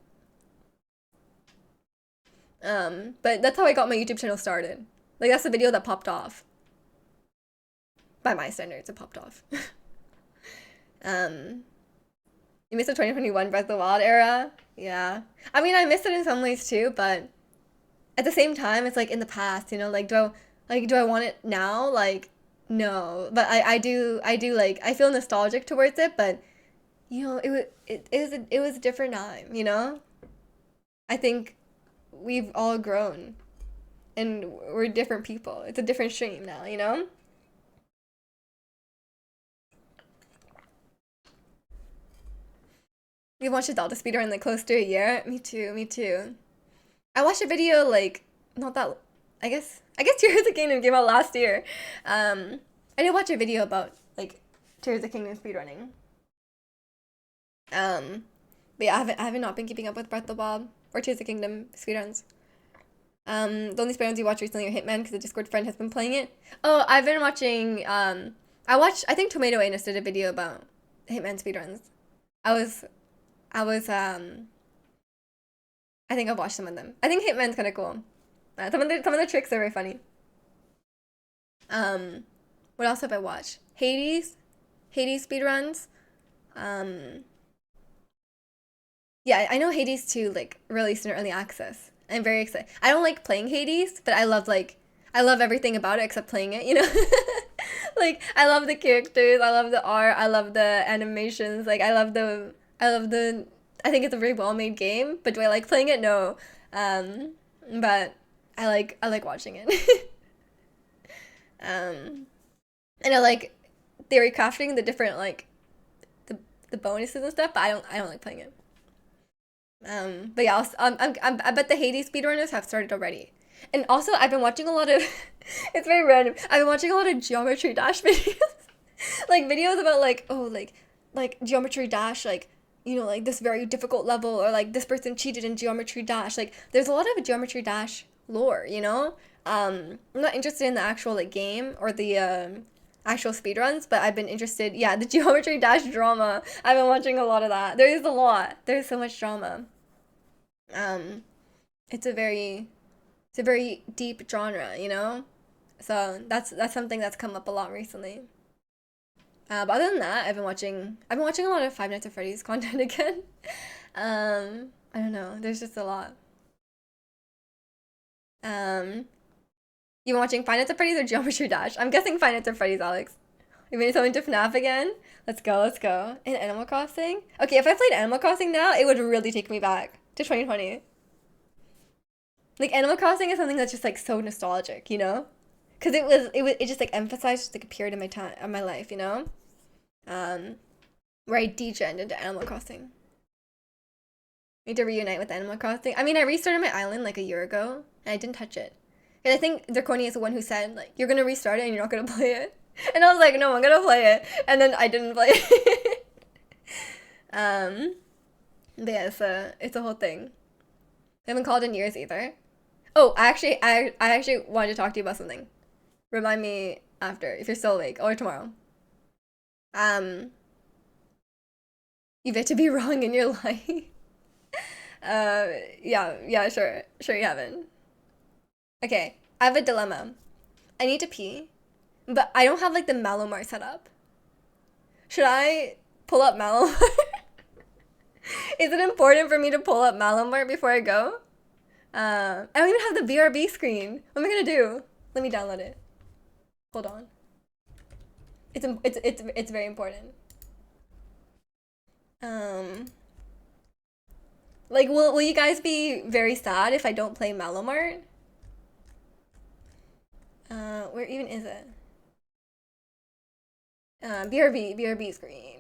But that's how I got my YouTube channel started. Like, that's the video that popped off. By my standards, it popped off. Um, you missed the 2021 Breath of the Wild era? Yeah. I mean, I missed it in some ways too, but at the same time, it's like in the past. Like, do I want it now? Like, no. But I do like, I feel nostalgic towards it, but, it was a different time. I think we've all grown. and we're different people. It's a different stream now, you know? We watched Zelda speedrun like close to a year. Me too, me too. I watched a video like not that I guess Tears of the Kingdom came out last year. I did watch a video about like Tears of the Kingdom speedrunning. But yeah, I haven't not been keeping up with Breath of the Wild or Tears of the Kingdom speedruns. The only speedruns you watched recently are Hitman because a Discord friend has been playing it. Oh, I've been watching. I think Tomato Anus did a video about Hitman speedruns. I was, I was. I think I've watched some of them. I think Hitman's kind of cool. Some of the tricks are very funny. Um, what else have I watched? Hades speedruns. Um, yeah, I know Hades 2 like released in early access. I'm very excited. I don't like playing Hades, but I love everything about it except playing it, you know? Like I love the characters, I love the art, I love the animations, like I love the I think it's a very well-made game, but do I like playing it? No. But I like watching it. Um and I like theory crafting the different like the the bonuses and stuff, but I don't like playing it. But yeah, I bet the Hades speedrunners have started already. And also, I've been watching a lot of. It's very random. I've been watching a lot of Geometry Dash videos, like videos about like like Geometry Dash, like like this very difficult level, or like this person cheated in Geometry Dash. Like there's a lot of Geometry Dash lore, you know. I'm not interested in the actual like game or the actual speedruns, but I've been interested. Yeah, the Geometry Dash drama. I've been watching a lot of that. There is a lot. There's so much drama. Um, it's a very it's a very deep genre, you know? So that's something that's come up a lot recently. But other than that, I've been watching a lot of Five Nights at Freddy's content again. I don't know. There's just a lot. Um, you been watching Five Nights at Freddy's or Geometry Dash? I'm guessing Five Nights at Freddy's, Alex. You made something to FNAF again? Let's go, let's go. In Animal Crossing? Okay, if I played Animal Crossing now, it would really take me back to 2020. Like Animal Crossing is something that's just like so nostalgic, you know? Cause it just like emphasized like a period of my time of my life, you know? Um, where I degened into Animal Crossing. Need to reunite with Animal Crossing. I mean, I restarted my island like a year ago, and I didn't touch it. And I think Draconi is the one who said like you're gonna restart it and you're not gonna play it. And I was like, no, I'm gonna play it. And then I didn't play it. um, but yeah, it's a whole thing. I haven't called in years either. Oh, I actually wanted to talk to you about something. Remind me after if you're still awake or tomorrow. Um, you've yet to be wrong in your life. Uh, yeah, sure you haven't. Okay, I have a dilemma. I need to pee, but I don't have like the Malomar set up. Should I pull up Malomar? Is it important for me to pull up Malomar before I go? I don't even have the BRB screen. What am I gonna do? Let me download it. Hold on. It's very important. Um, like, will you guys be very sad if I don't play Malomart? Where even is it? BRB screen.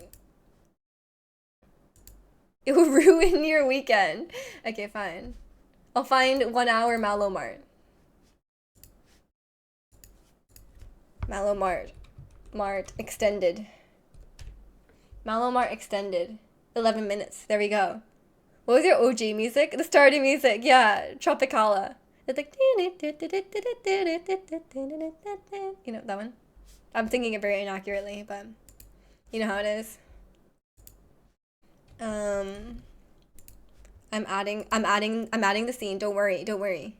It will ruin your weekend. Okay, fine. I'll find 1 hour Malomart. Malomart. Mart extended. Malomart extended. 11 minutes. There we go. What was your OG music? The starting music. Yeah, Tropicala. It's like that one. I'm thinking it very inaccurately, but you know how it is. Um, I'm adding the scene. Don't worry, don't worry.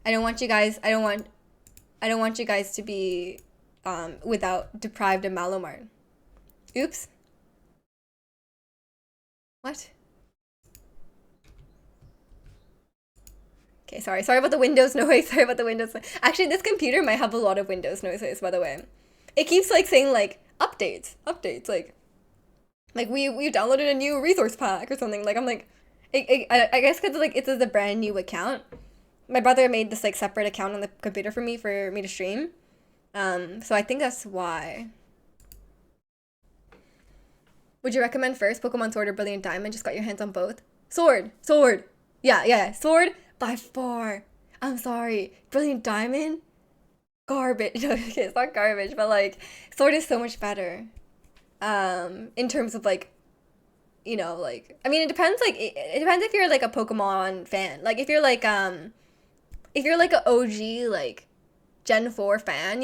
I don't want you guys. I don't want you guys to be without deprived of Malomart. Oops. What? Okay, sorry about the Windows noise. Sorry about the Windows noise. Actually, this computer might have a lot of Windows noises, by the way. It keeps like saying like updates, like we downloaded a new resource pack or something. Like I'm like, I guess because like it's a brand new account, my brother made this like separate account on the computer for me to stream. So I think that's why. Would you recommend first Pokemon Sword or Brilliant Diamond? Just got your hands on both. Sword, sword. Yeah, sword by far. I'm sorry, Brilliant Diamond, garbage. Okay, it's not garbage, but like sword is so much better. In terms of like, like I mean, it depends. Like it depends if you're like a Pokemon fan. Like if you're like a OG like Gen 4 fan,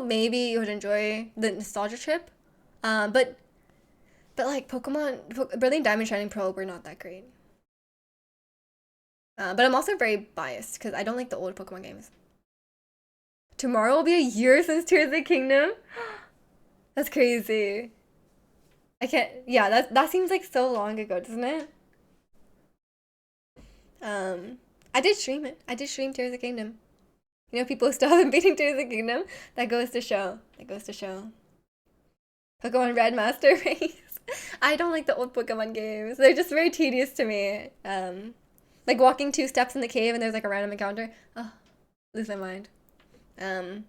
maybe you would enjoy the nostalgia trip. But like Brilliant Diamond, Shining Pearl were not that great. But I'm also very biased because I don't like the old Pokemon games. Tomorrow will be a year since Tears of the Kingdom. That's crazy. I can't. Yeah, that seems like so long ago, doesn't it? I did stream it. I did stream Tears of the Kingdom. People still haven't beaten Tears of the Kingdom. That goes to show. That goes to show. Pokemon Red Master Race. I don't like the old Pokemon games. They're just very tedious to me. Like walking 2 steps in the cave and there's like a random encounter. Oh, lose my mind. But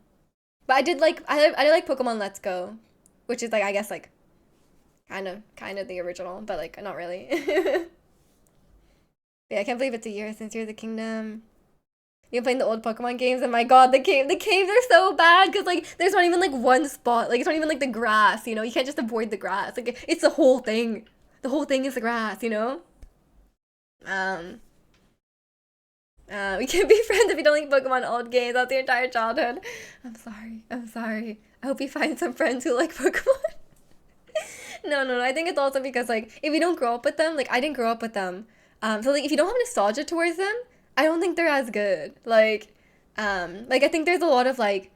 I did like Pokemon Let's Go, which is like I guess like kind of the original, but like not really. Yeah, I can't believe it's a year since Tears of the Kingdom. You're playing the old Pokemon games, and my god, the caves are so bad because like there's not even like one spot, like it's not even like the grass, you can't just avoid the grass, like it's the whole thing. The whole thing is the grass. Um, we can't be friends if you don't like Pokemon old games. That's your entire childhood. I'm sorry. I'm sorry. I hope you find some friends who like Pokemon. No. I think it's also because like if you don't grow up with them, like I didn't grow up with them, so like if you don't have nostalgia towards them, I don't think they're as good. Like I think there's a lot of like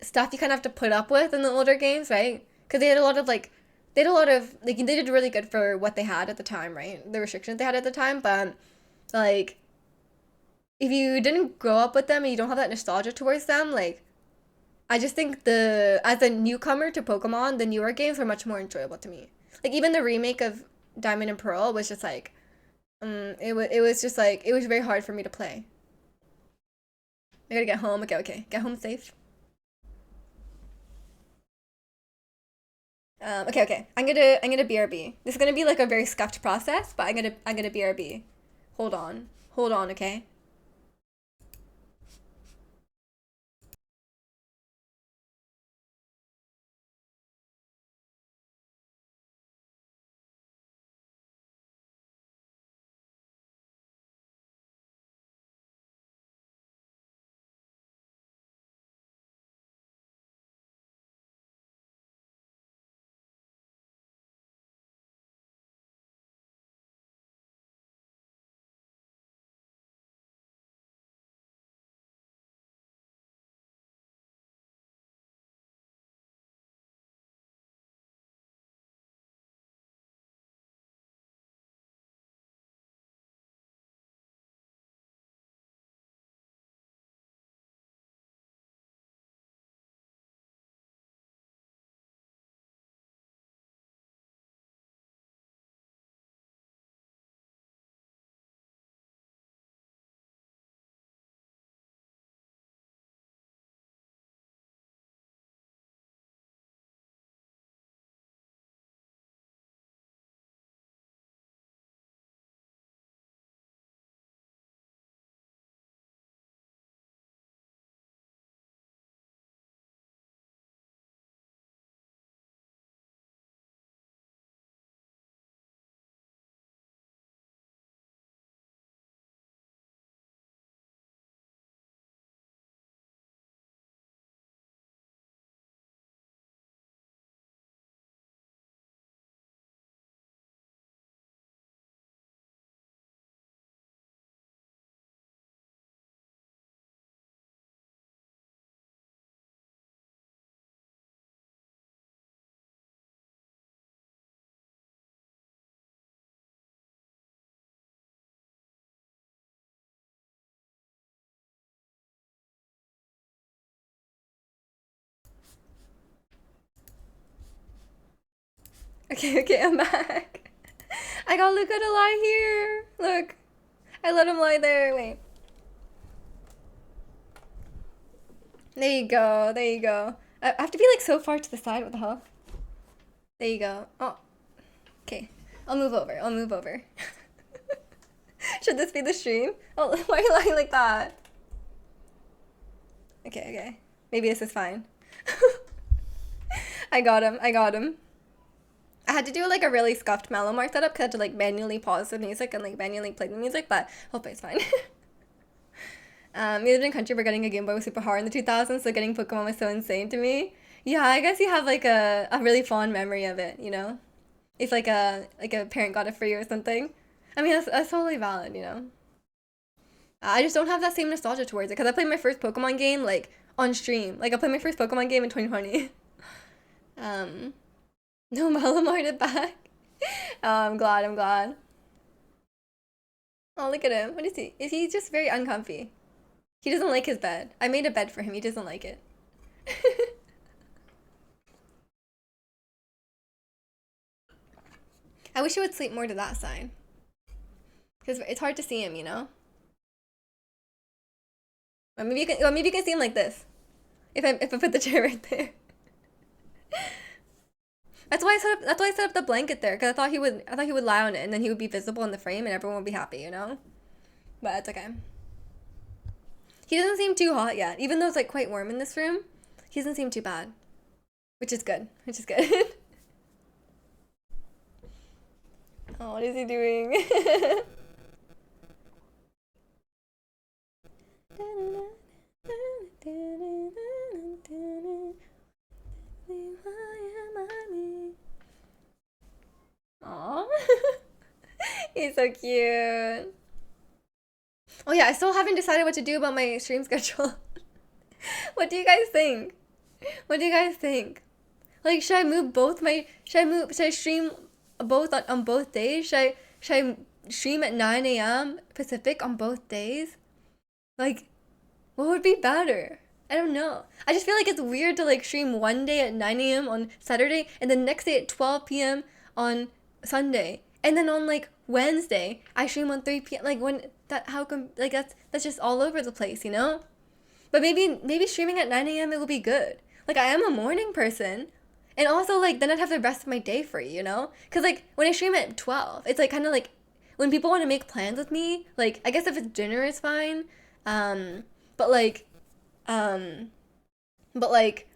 stuff you kind of have to put up with in the older games, right? Because they had a lot of like they did really good for what they had at the time, right? The restrictions they had at the time, but like if you didn't grow up with them and you don't have that nostalgia towards them, like I just think as a newcomer to Pokemon, the newer games were much more enjoyable to me. Like even the remake of Diamond and Pearl was just like it was just like it was very hard for me to play. I gotta get home. Okay. Get home safe. Okay. I'm gonna BRB. This is gonna be like a very scuffed process, but I'm gonna BRB. Hold on. Hold on, okay? Okay, I'm back. I got Luca to lie here. Look, I let him lie there. Wait. There you go. There you go. I have to be like so far to the side. What the hell? There you go. Oh, okay. I'll move over. I'll move over. Should this be the stream? Oh, why are you lying like that? Okay, okay. Maybe this is fine. I got him. I got him. I had to do like a really scuffed Malamar setup because I had to like manually pause the music and like manually play the music, but hopefully it's fine. We lived in a country where getting a Game Boy was super hard in the 2000s, so getting Pokemon was so insane to me. Yeah, I guess you have like a really fond memory of it, you know? If like a parent got it for you or something. I mean, that's totally valid, you know? I just don't have that same nostalgia towards it because I played my first Pokemon game like on stream. Like I played my first Pokemon game in 2020. Um, no Malamar it back. Oh, I'm glad. I'm glad. Oh, look at him. What is he? Is he just very uncomfy? He doesn't like his bed. I made a bed for him. He doesn't like it. I wish he would sleep more to that side because it's hard to see him, you know. Or maybe you can see him like this. If I put the chair right there. That's why I set up the blanket there because I thought he would lie on it and then he would be visible in the frame and everyone would be happy, you know. But it's okay. He doesn't seem too hot yet, even though it's like quite warm in this room. He doesn't seem too bad, which is good. Which is good. Oh, what is he doing? Aww. He's so cute. Oh yeah, I still haven't decided what to do about my stream schedule. What do you guys think? What do you guys think? Like, should I stream both on both days? Should I stream at 9 a.m. Pacific on both days? Like, what would be better? I don't know. I just feel like it's weird to like stream one day at 9 a.m. on Saturday and the next day at 12 p.m. on Sunday. And then on like Wednesday, I stream on 3 p.m. Like when that how come like that's just all over the place, you know? But maybe streaming at 9 a.m. it will be good. Like I am a morning person. And also like then I'd have the rest of my day free, you know? Cuz like when I stream at 12, it's like kind of like when people want to make plans with me, like I guess if it's dinner is fine. But like um but like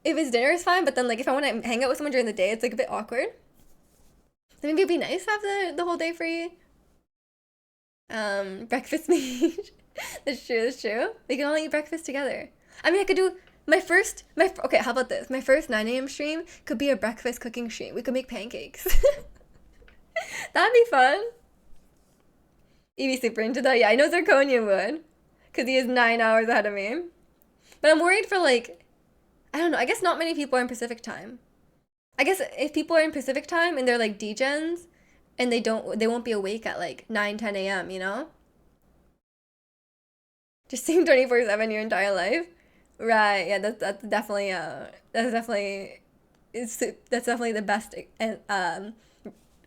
if it's dinner is fine, but then like if I want to hang out with someone during the day, it's like a bit awkward. So maybe it'd be nice to have the whole day free. Breakfast meat. That's true, that's true. We can all eat breakfast together. I mean I could do okay, how about this? My first 9 a.m. stream could be a breakfast cooking stream. We could make pancakes. That'd be fun. You'd be super into that. Yeah, I know Zirconia would. Because he is 9 hours ahead of me. But I'm worried for like, I don't know, I guess not many people are in Pacific time. I guess if people are in Pacific time and they're like degens and they won't be awake at like 9, 10 a.m., you know? Just seeing 24/7 your entire life. Right, yeah, that's definitely that's definitely the best what am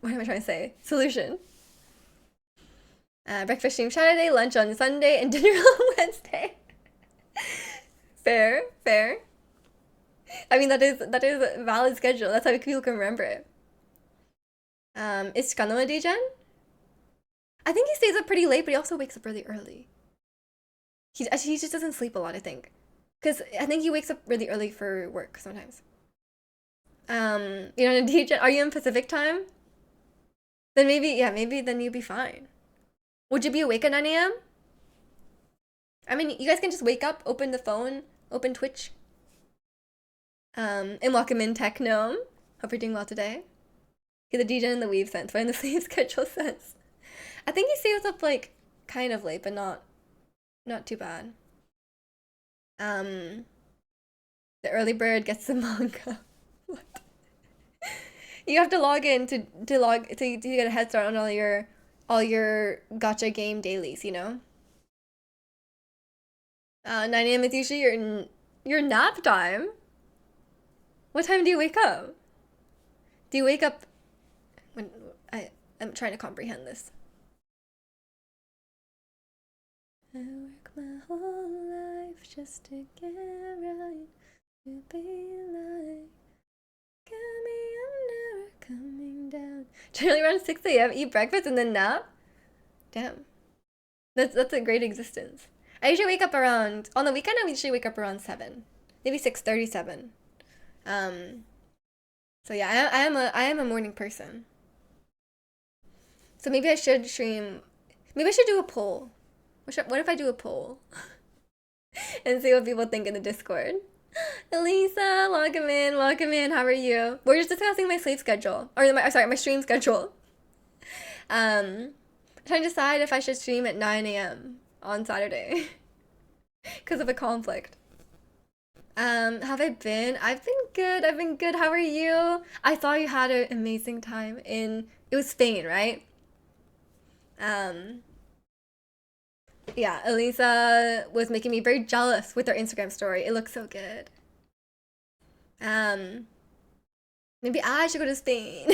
I trying to say? Solution. Breakfast stream Saturday, lunch on Sunday, and dinner on Wednesday. Fair, fair. I mean that is a valid schedule. That's how people can remember it. Is Chikano a degen? I think he stays up pretty late, but he also wakes up really early. He just doesn't sleep a lot, I think. Because I think he wakes up really early for work sometimes. You're not a degen? Are you in Pacific time? Then maybe then you'd be fine. Would you be awake at 9 a.m.? I mean, you guys can just wake up, open the phone, open Twitch, and welcome in Tech Gnome. Hope you're doing well today. He's the degen in the weave sense, but in the sleep schedule sense. I think he stays up like kind of late, but not too bad. The early bird gets the manga. What? You have to log in to get a head start on all your gotcha game dailies, you know? 9 a.m. is usually your nap time. What time do you wake up? Do you wake up when I'm trying to comprehend this. I work my whole life just to get right, to be like, get me, I'm never coming down. Generally around 6 a.m., eat breakfast and then nap? Damn. That's a great existence. I usually wake up around, on the weekend I usually wake up around 7. Maybe 6:37. Um, so yeah, I am a morning person. So maybe I should stream, maybe I should do a poll. What if I do a poll? And see what people think in the Discord. Elisa, welcome in, welcome in. How are you? We're just discussing my sleep schedule, or my stream schedule. Trying to decide if I should stream at 9 a.m. on Saturday because of a conflict. Have I been? I've been good. I've been good. How are you? I saw you had an amazing time in, it was Spain, right? Um, yeah, Elisa was making me very jealous with her Instagram story. It looks so good. Um, Maybe I should go to Spain.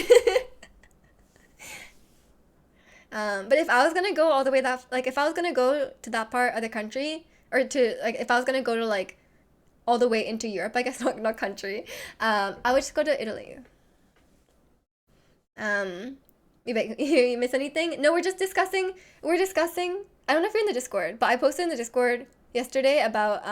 But if I was gonna go all the way that, like, if I was gonna go to that part of the country, or to, like, if I was gonna go to, like, all the way into Europe, I guess, not country, I would just go to Italy. Um, you miss anything? No, we're discussing, I don't know if you're in the Discord, but I posted in the Discord yesterday about,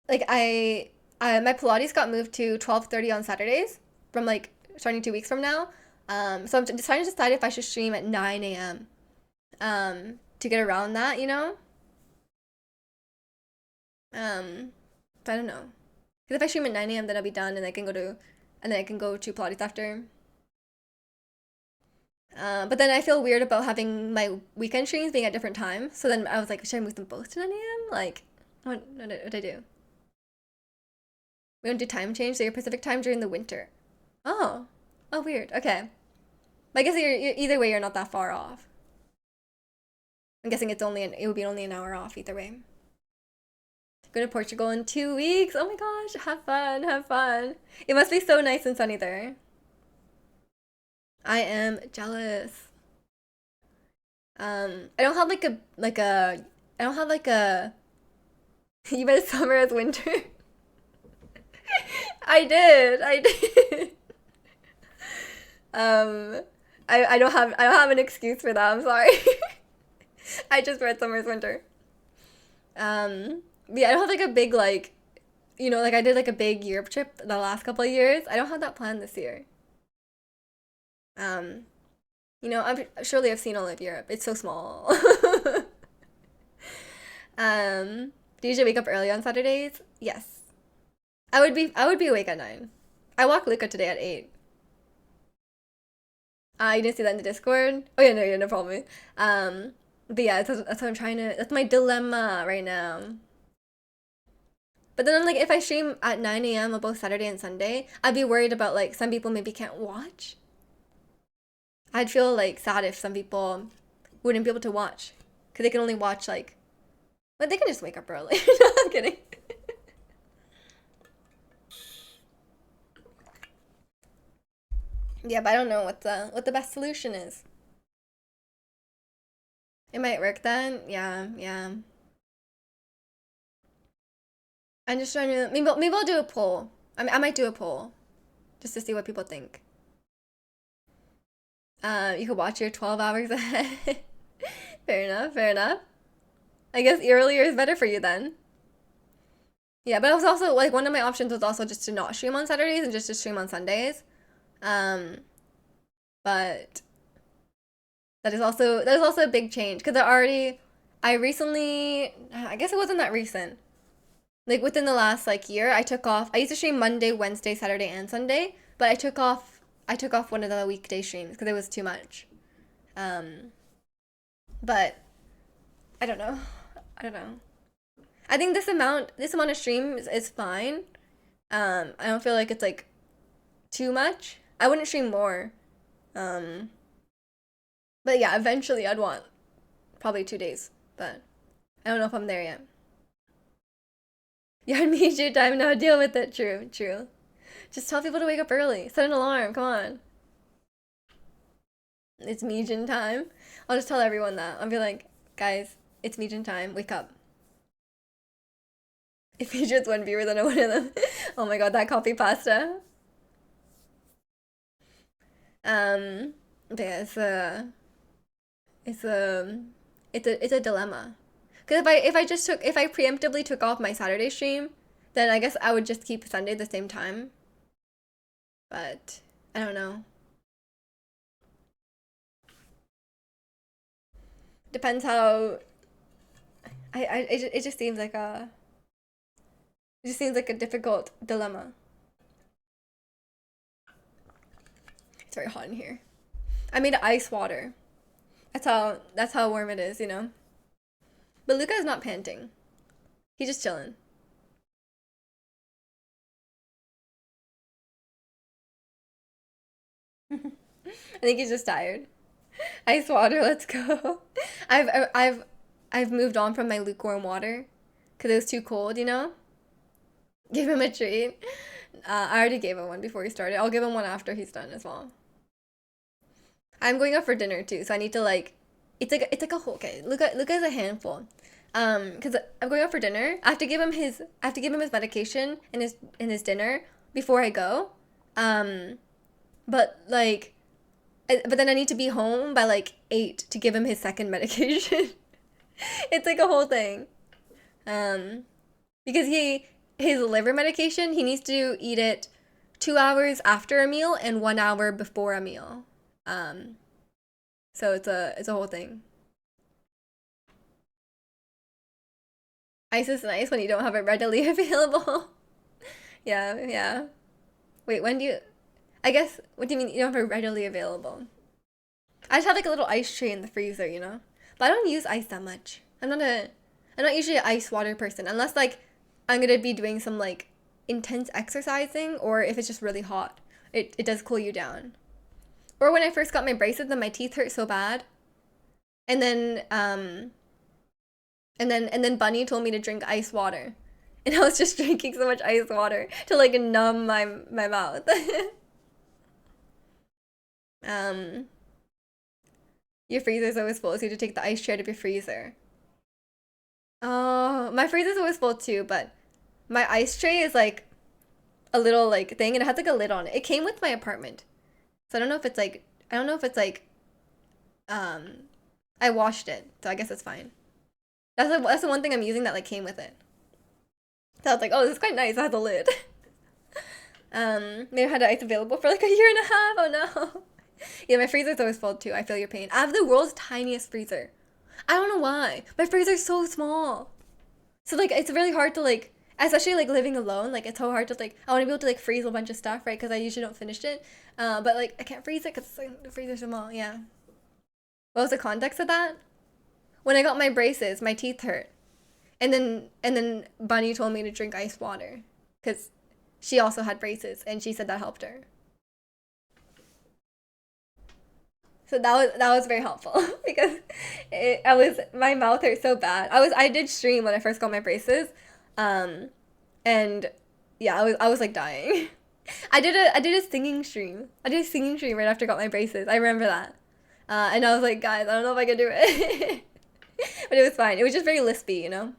like, my Pilates got moved to 12:30 on Saturdays from, like, starting 2 weeks from now. So I'm just trying to decide if I should stream at 9 a.m. To get around that, you know? But I don't know. Because if I stream at 9 a.m., then I'll be done and I can go to Pilates after. But then I feel weird about having my weekend streams being at different times. So then I was like, should I move them both to 9 a.m.? Like, what I do? We don't do time change, so your Pacific time during the winter. Oh. Oh, weird. Okay. I guess either way, you're not that far off. I'm guessing it would be only an hour off either way. Go to Portugal in 2 weeks. Oh my gosh, have fun, have fun. It must be so nice and sunny there. I am jealous. I don't have I don't have like a, you bet summer as winter. I did. Um, I don't have an excuse for that. I'm sorry. I just read summer as winter. Yeah, I don't have like a big like, like I did like a big Europe trip the last couple of years. I don't have that planned this year. Um, I've seen all of Europe. It's so small. Do you usually wake up early on Saturdays? Yes. I would be awake at 9. I walked Luca today at 8. You didn't see that in the Discord? Oh yeah, no, yeah, no problem. But yeah, that's what I'm trying to, that's my dilemma right now. But then I'm like, if I stream at 9 a.m. on both Saturday and Sunday, I'd be worried about like some people maybe can't watch. I'd feel like sad if some people wouldn't be able to watch because they can only watch like, but they can just wake up early. No, I'm kidding. Yeah, but I don't know what the best solution is. It might work then. Yeah, yeah. I'm just trying to, maybe I'll do a poll. I might do a poll just to see what people think. You could watch your 12 hours ahead. Fair enough, fair enough. I guess earlier is better for you then. Yeah, but I was also like one of my options was also just to not stream on Saturdays and just to stream on Sundays. Um, but that is also a big change because I recently, I guess it wasn't that recent. Like within the last like year, I took off. I used to stream Monday, Wednesday, Saturday, and Sunday, but I took off one of the weekday streams because it was too much. Um, but I don't know. I don't know. I think this amount of streams is fine. I don't feel like it's like too much. I wouldn't stream more. Um, but yeah, eventually I'd want probably 2 days, but I don't know if I'm there yet. Yeah, I made your time now. Deal with it. True, true. Just tell people to wake up early. Set an alarm. Come on. It's Mijin time. I'll just tell everyone that. I'll be like, guys, it's Mijin time. Wake up. It features one viewer, then I one of them. Oh my god, that copy pasta. But yeah, it's a, it's a dilemma. Because if I preemptively took off my Saturday stream, then I guess I would just keep Sunday at the same time. But I don't know. Depends how. It just seems like a. It just seems like a difficult dilemma. It's very hot in here. I made ice water. That's how warm it is, you know. But Luca is not panting. He's just chilling. I think he's just tired. Ice water, let's go. I've moved on from my lukewarm water because it was too cold, you know. Give him a treat. I already gave him one before he started. I'll give him one after he's done as well. I'm going out for dinner too, so I need to like. It's like a whole. Okay, Luca's a handful. Because I'm going out for dinner. I have to give him his medication and his dinner before I go. But like, but then I need to be home by like 8 to give him his second medication. It's like a whole thing. Um, because his liver medication, he needs to eat it 2 hours after a meal and 1 hour before a meal. Um, so it's a whole thing. Ice is nice when you don't have it readily available. Yeah, yeah. Wait, when do you? I guess. What do you mean you don't have it readily available? I just have like a little ice tray in the freezer, you know. But I don't use ice that much. I'm not usually an ice water person unless like I'm gonna be doing some like intense exercising or if it's just really hot. It does cool you down. Or when I first got my braces and my teeth hurt so bad, and then and then Bunny told me to drink ice water, and I was just drinking so much ice water to like numb my mouth. um, your freezer's always full, so you have to take the ice tray out of your freezer. Oh, my freezer's always full too, but my ice tray is like a little like thing, and it has like a lid on it. It came with my apartment, so I don't know if it's like um, I washed it, so I guess it's fine. That's the one thing I'm using that like came with it. So I was like, oh, this is quite nice. It has a lid. Maybe I had ice available for like a year and a half. Oh no. Yeah, my freezer's always full too. I feel your pain. I have the world's tiniest freezer. I don't know why. My freezer's so small. So like it's really hard to like, especially like living alone. Like it's so hard to like. I want to be able to like freeze a bunch of stuff, right? Because I usually don't finish it. But like I can't freeze it because like, the freezer's small. Yeah. What was the context of that? When I got my braces, my teeth hurt, and then Bunny told me to drink ice water because she also had braces, and she said that helped her. So that was very helpful because I was my mouth hurt so bad. I did stream when I first got my braces, um, and yeah, I was like dying. I did a singing stream. I did a singing stream right after I got my braces. I remember that, and I was like, guys, I don't know if I can do it, but it was fine. It was just very lispy, you know.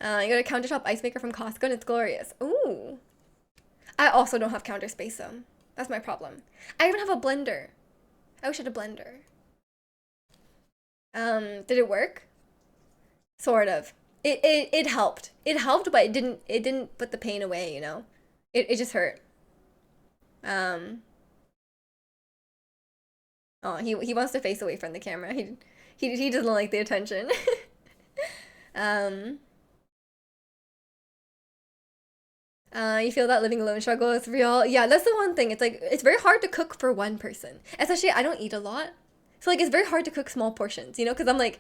You got a countertop ice maker from Costco, and it's glorious. Ooh, I also don't have counter space though. That's my problem. I even have a blender. I wish I had a blender. Did it work? Sort of. It helped. It helped, but it didn't put the pain away, you know? It just hurt. Um oh, he wants to face away from the camera. He doesn't like the attention. um you feel that living alone struggle is real. Yeah, that's the one thing. It's like it's very hard to cook for one person. Especially I don't eat a lot. So like it's very hard to cook small portions, you know, because I'm like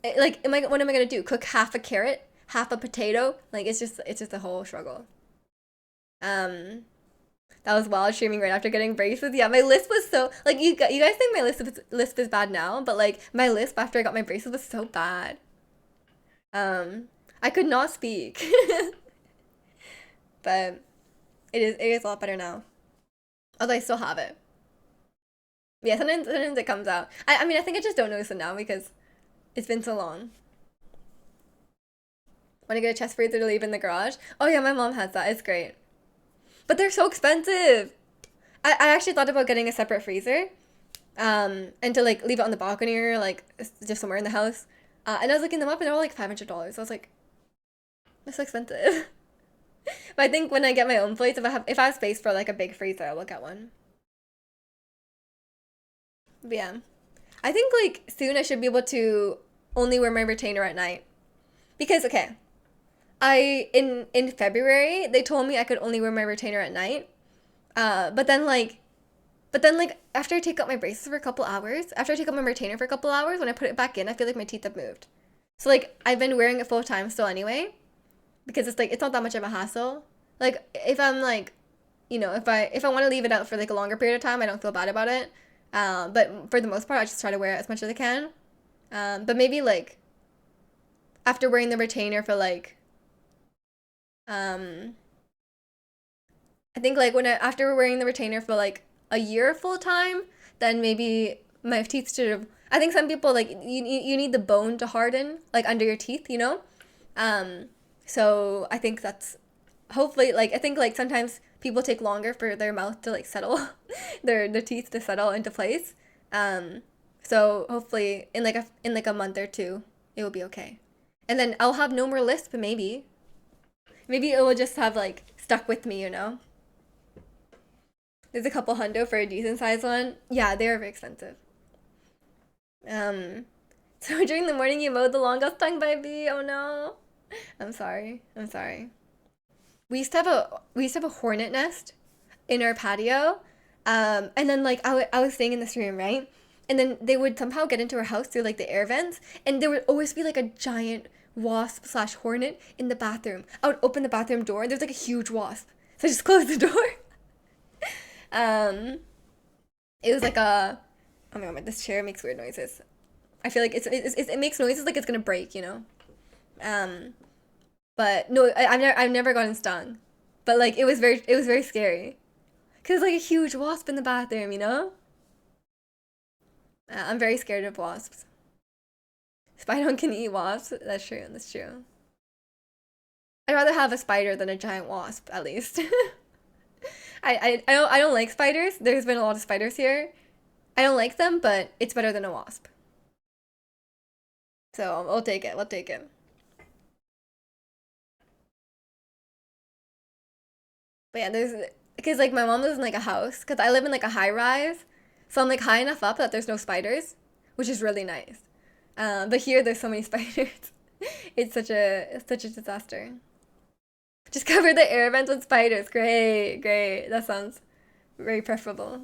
what am I gonna do? Cook half a carrot, half a potato? Like it's just a whole struggle. Um that was wild streaming right after getting braces. Yeah, my lisp was so like you guys think my lisp is bad now, but like my lisp after I got my braces was so bad. Um I could not speak. But it is a lot better now. Although I still have it. Yeah, sometimes it comes out. I mean I think I just don't notice it now because it's been so long. Want to get a chest freezer to leave in the garage? Oh yeah, my mom has that. It's great. But they're so expensive. I actually thought about getting a separate freezer, and to like leave it on the balcony or like just somewhere in the house. And I was looking them up and they're all like $500. I was like, that's so expensive. But I think when I get my own place, if I have space for like a big freezer, I'll look at one. But yeah, I think like soon I should be able to only wear my retainer at night because okay, I in February they told me I could only wear my retainer at night. But then like after I take out my braces for a couple hours, after I take out my retainer for a couple hours, when I put it back in, I feel like my teeth have moved. So like I've been wearing it full time still anyway because it's like it's not that much of a hassle. Like if I'm like, if I want to leave it out for like a longer period of time, I don't feel bad about it. But for the most part, I just try to wear it as much as I can. But maybe like after wearing the retainer for like um I think like after wearing the retainer for like a year full time, then maybe my teeth should have. I think some people like you need the bone to harden like under your teeth, you know. Um, so I think that's hopefully like I think like sometimes people take longer for their mouth to like settle, their teeth to settle into place. Um, so hopefully in like a month or two, it will be okay, and then I'll have no more lisp. Maybe it will just have like stuck with me, you know. There's a couple hundo for a decent sized one. Yeah, they are very expensive. Um, so during the morning you mowed the longest tongue baby. Oh no. I'm sorry. I'm sorry. We used to have a hornet nest in our patio. And then like I was staying in this room, right? And then they would somehow get into our house through like the air vents, and there would always be like a giant wasp slash hornet in the bathroom. I would open the bathroom door, and there's like a huge wasp. So I just closed the door. Um, it was like a oh my god, this chair makes weird noises. I feel like it makes noises like it's gonna break, you know. Um, but no, I've never gotten stung, but like it was very scary because like a huge wasp in the bathroom, you know. I'm very scared of wasps. Spider can eat wasps. That's true. That's true. I'd rather have a spider than a giant wasp, at least. I don't like spiders. There's been a lot of spiders here. I don't like them, but it's better than a wasp. So I'll take it. I'll take it. But yeah, there's because like my mom lives in like a house because I live in like a high rise, so I'm like high enough up that there's no spiders, which is really nice. But here there's so many spiders. It's such a disaster. Just cover the air vents with spiders. Great, great. That sounds very preferable.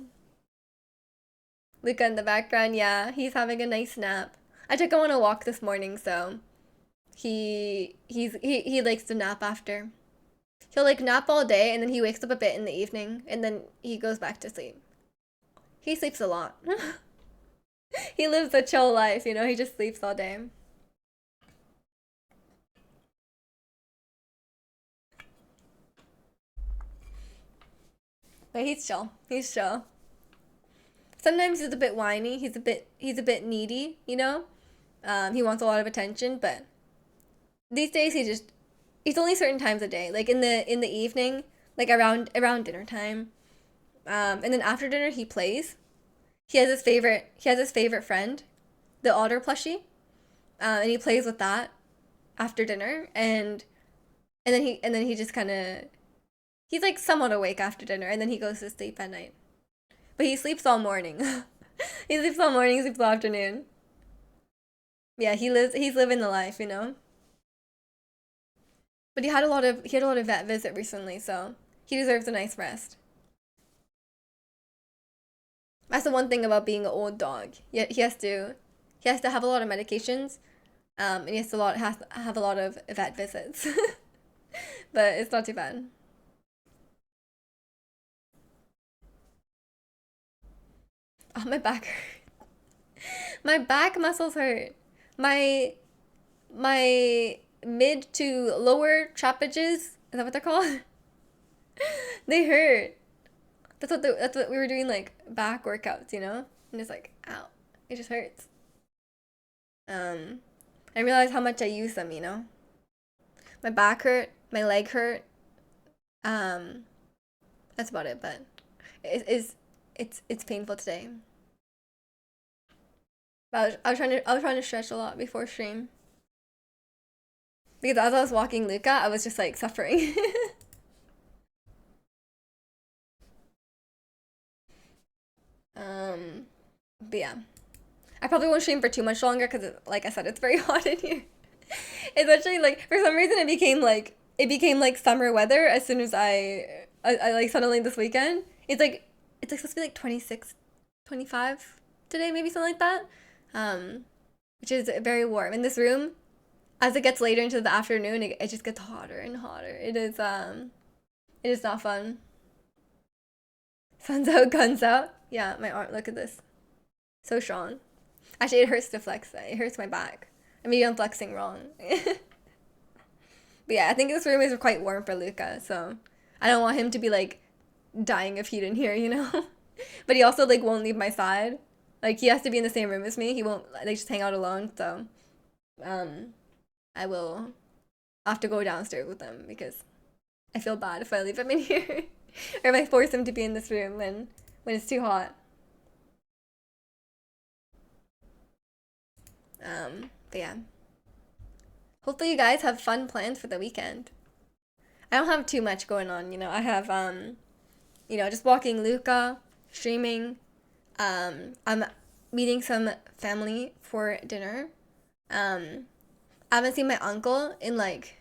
Luca in the background, yeah, he's having a nice nap. I took him on a walk this morning, so he likes to nap after. He'll like nap all day and then he wakes up a bit in the evening and then he goes back to sleep. He sleeps a lot. He lives a chill life, you know, he just sleeps all day. But he's chill. He's chill. Sometimes he's a bit whiny. He's a bit needy, you know? He wants a lot of attention, but these days he's only certain times a day. Like in the evening, like around dinner time. And then after dinner he plays. He has his favorite friend, the otter plushie. And he plays with that after dinner and then he just kind of he's like somewhat awake after dinner and then he goes to sleep at night. But he sleeps all morning. He sleeps all morning, he sleeps all afternoon. Yeah, he's living the life, you know. But he had a lot of vet visit recently, so he deserves a nice rest. That's the one thing about being an old dog. He has to have a lot of medications, and he has to have a lot of vet visits. But it's not too bad. Oh, my back hurt. My back muscles hurt. My my mid to lower trapeges, is that what they're called? They hurt. That's what we were doing like back workouts, you know? And it's like, ow, it just hurts. Um, I realize how much I use them, you know? My back hurt, my leg hurt. Um, that's about it, but it's painful today. But I was trying to stretch a lot before stream. Because as I was walking Luca, I was just like suffering. um, but yeah. I probably won't stream for too much longer because, like I said, it's very hot in here. It's actually like for some reason it became like summer weather as soon as I like suddenly this weekend. It's like supposed to be like 26, 25 today, maybe something like that. Um, which is very warm. In this room, as it gets later into the afternoon, it just gets hotter and hotter. It is not fun. Sun's out, guns out. Yeah, my arm. Look at this, so strong. Actually, it hurts to flex. It hurts my back. I mean, I'm flexing wrong. But yeah, I think this room is quite warm for Luca, so I don't want him to be like dying of heat in here, you know. But he also like won't leave my side. Like he has to be in the same room as me. He won't like just hang out alone. So, um, I will have to go downstairs with him because I feel bad if I leave him in here or if I force him to be in this room when it's too hot. But yeah. Hopefully you guys have fun plans for the weekend. I don't have too much going on, you know. I have just walking Luca, streaming. I'm meeting some family for dinner. I haven't seen my uncle in like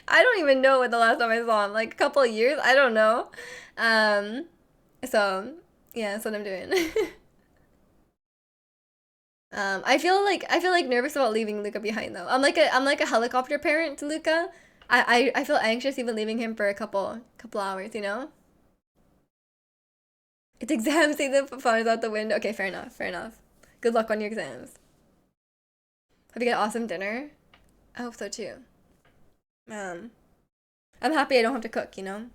I don't even know when the last time I saw him, like a couple of years. I don't know. Um, so yeah, that's what I'm doing. I feel like nervous about leaving Luca behind though. I'm like a helicopter parent to Luca. I feel anxious even leaving him for a couple hours, you know? It's exam season, phone is out the window. Okay, fair enough, fair enough. Good luck on your exams. Hope you get awesome dinner. I hope so too. Um, I'm happy I don't have to cook, you know?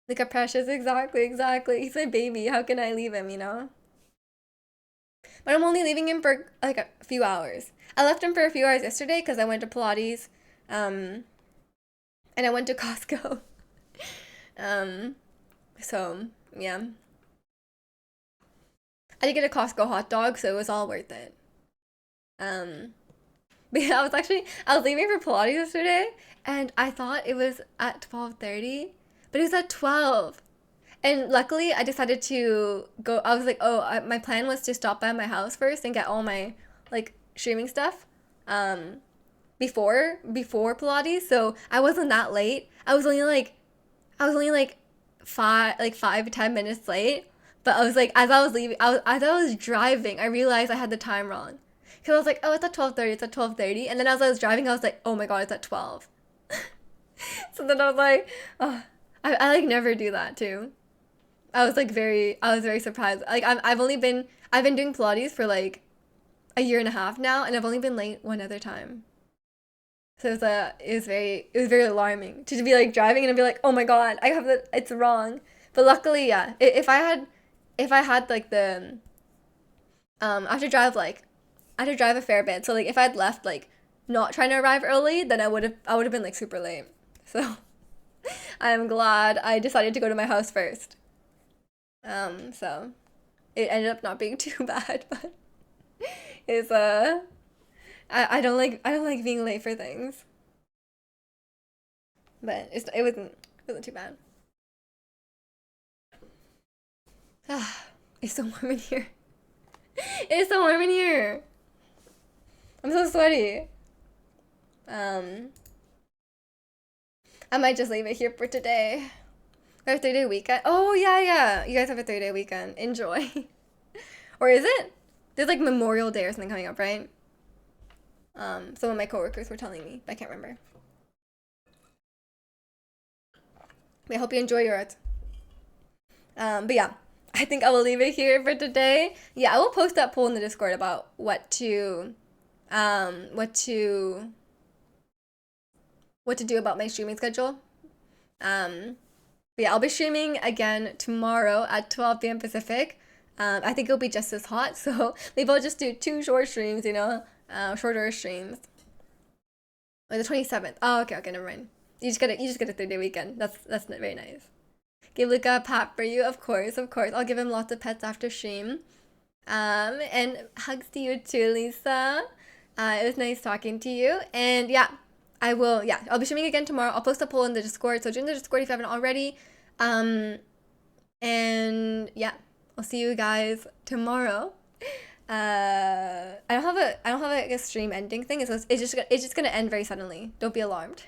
Luca Precious, exactly, exactly. He's my baby. How can I leave him, you know? But I'm only leaving him for like a few hours. I left him for a few hours yesterday because I went to Pilates, um, and I went to Costco. Um, so yeah, I did get a Costco hot dog, so it was all worth it. Um, but yeah, I was leaving for Pilates yesterday, and I thought it was at 12:30, but it was at 12. And luckily, I decided to go. I was like, oh, my plan was to stop by my house first and get all my like streaming stuff, um, before Pilates. So I wasn't that late. I was only like 5 to 10 minutes late. But I was like, as I was driving, I realized I had the time wrong. Cause I was like, oh, it's at 12:30. It's at 12:30. And then as I was driving, I was like, oh my god, it's at 12. So then I was like, oh, I like never do that too. I was very surprised. Like I've been doing Pilates for like a year and a half now, and I've only been late one other time. So it was very alarming to be like driving and I'd be like, oh my god, it's wrong. But luckily, yeah, if I had like I have to drive like I had to drive a fair bit. So like if I'd left like not trying to arrive early, then I would have been like super late. So I'm glad I decided to go to my house first. So it ended up not being too bad, but it's I don't like being late for things, but it wasn't too bad. Ah, it's so warm in here. It is so warm in here. I'm so sweaty. Um, I might just leave it here for today. We have a 3 day weekend. Oh yeah, yeah. You guys have a 3 day weekend. Enjoy. Or is it? There's like Memorial Day or something coming up, right? Some of my coworkers were telling me, but I can't remember. But I hope you enjoy yours. But yeah, I think I will leave it here for today. Yeah, I will post that poll in the Discord about what to do about my streaming schedule. But yeah, I'll be streaming again tomorrow at 12 p.m. Pacific. I think it'll be just as hot, so maybe I'll just do two short streams, you know, shorter streams. Or the 27th. Oh, okay, okay, never mind. You just get a 3-day weekend. That's very nice. Give Luca a pat for you, of course, of course. I'll give him lots of pets after stream. And hugs to you too, Lisa. It was nice talking to you. And yeah, I'll be streaming again tomorrow. I'll post a poll in the Discord. So join the Discord if you haven't already. And yeah, I'll see you guys tomorrow. I don't have a stream ending thing. It's just gonna end very suddenly. Don't be alarmed.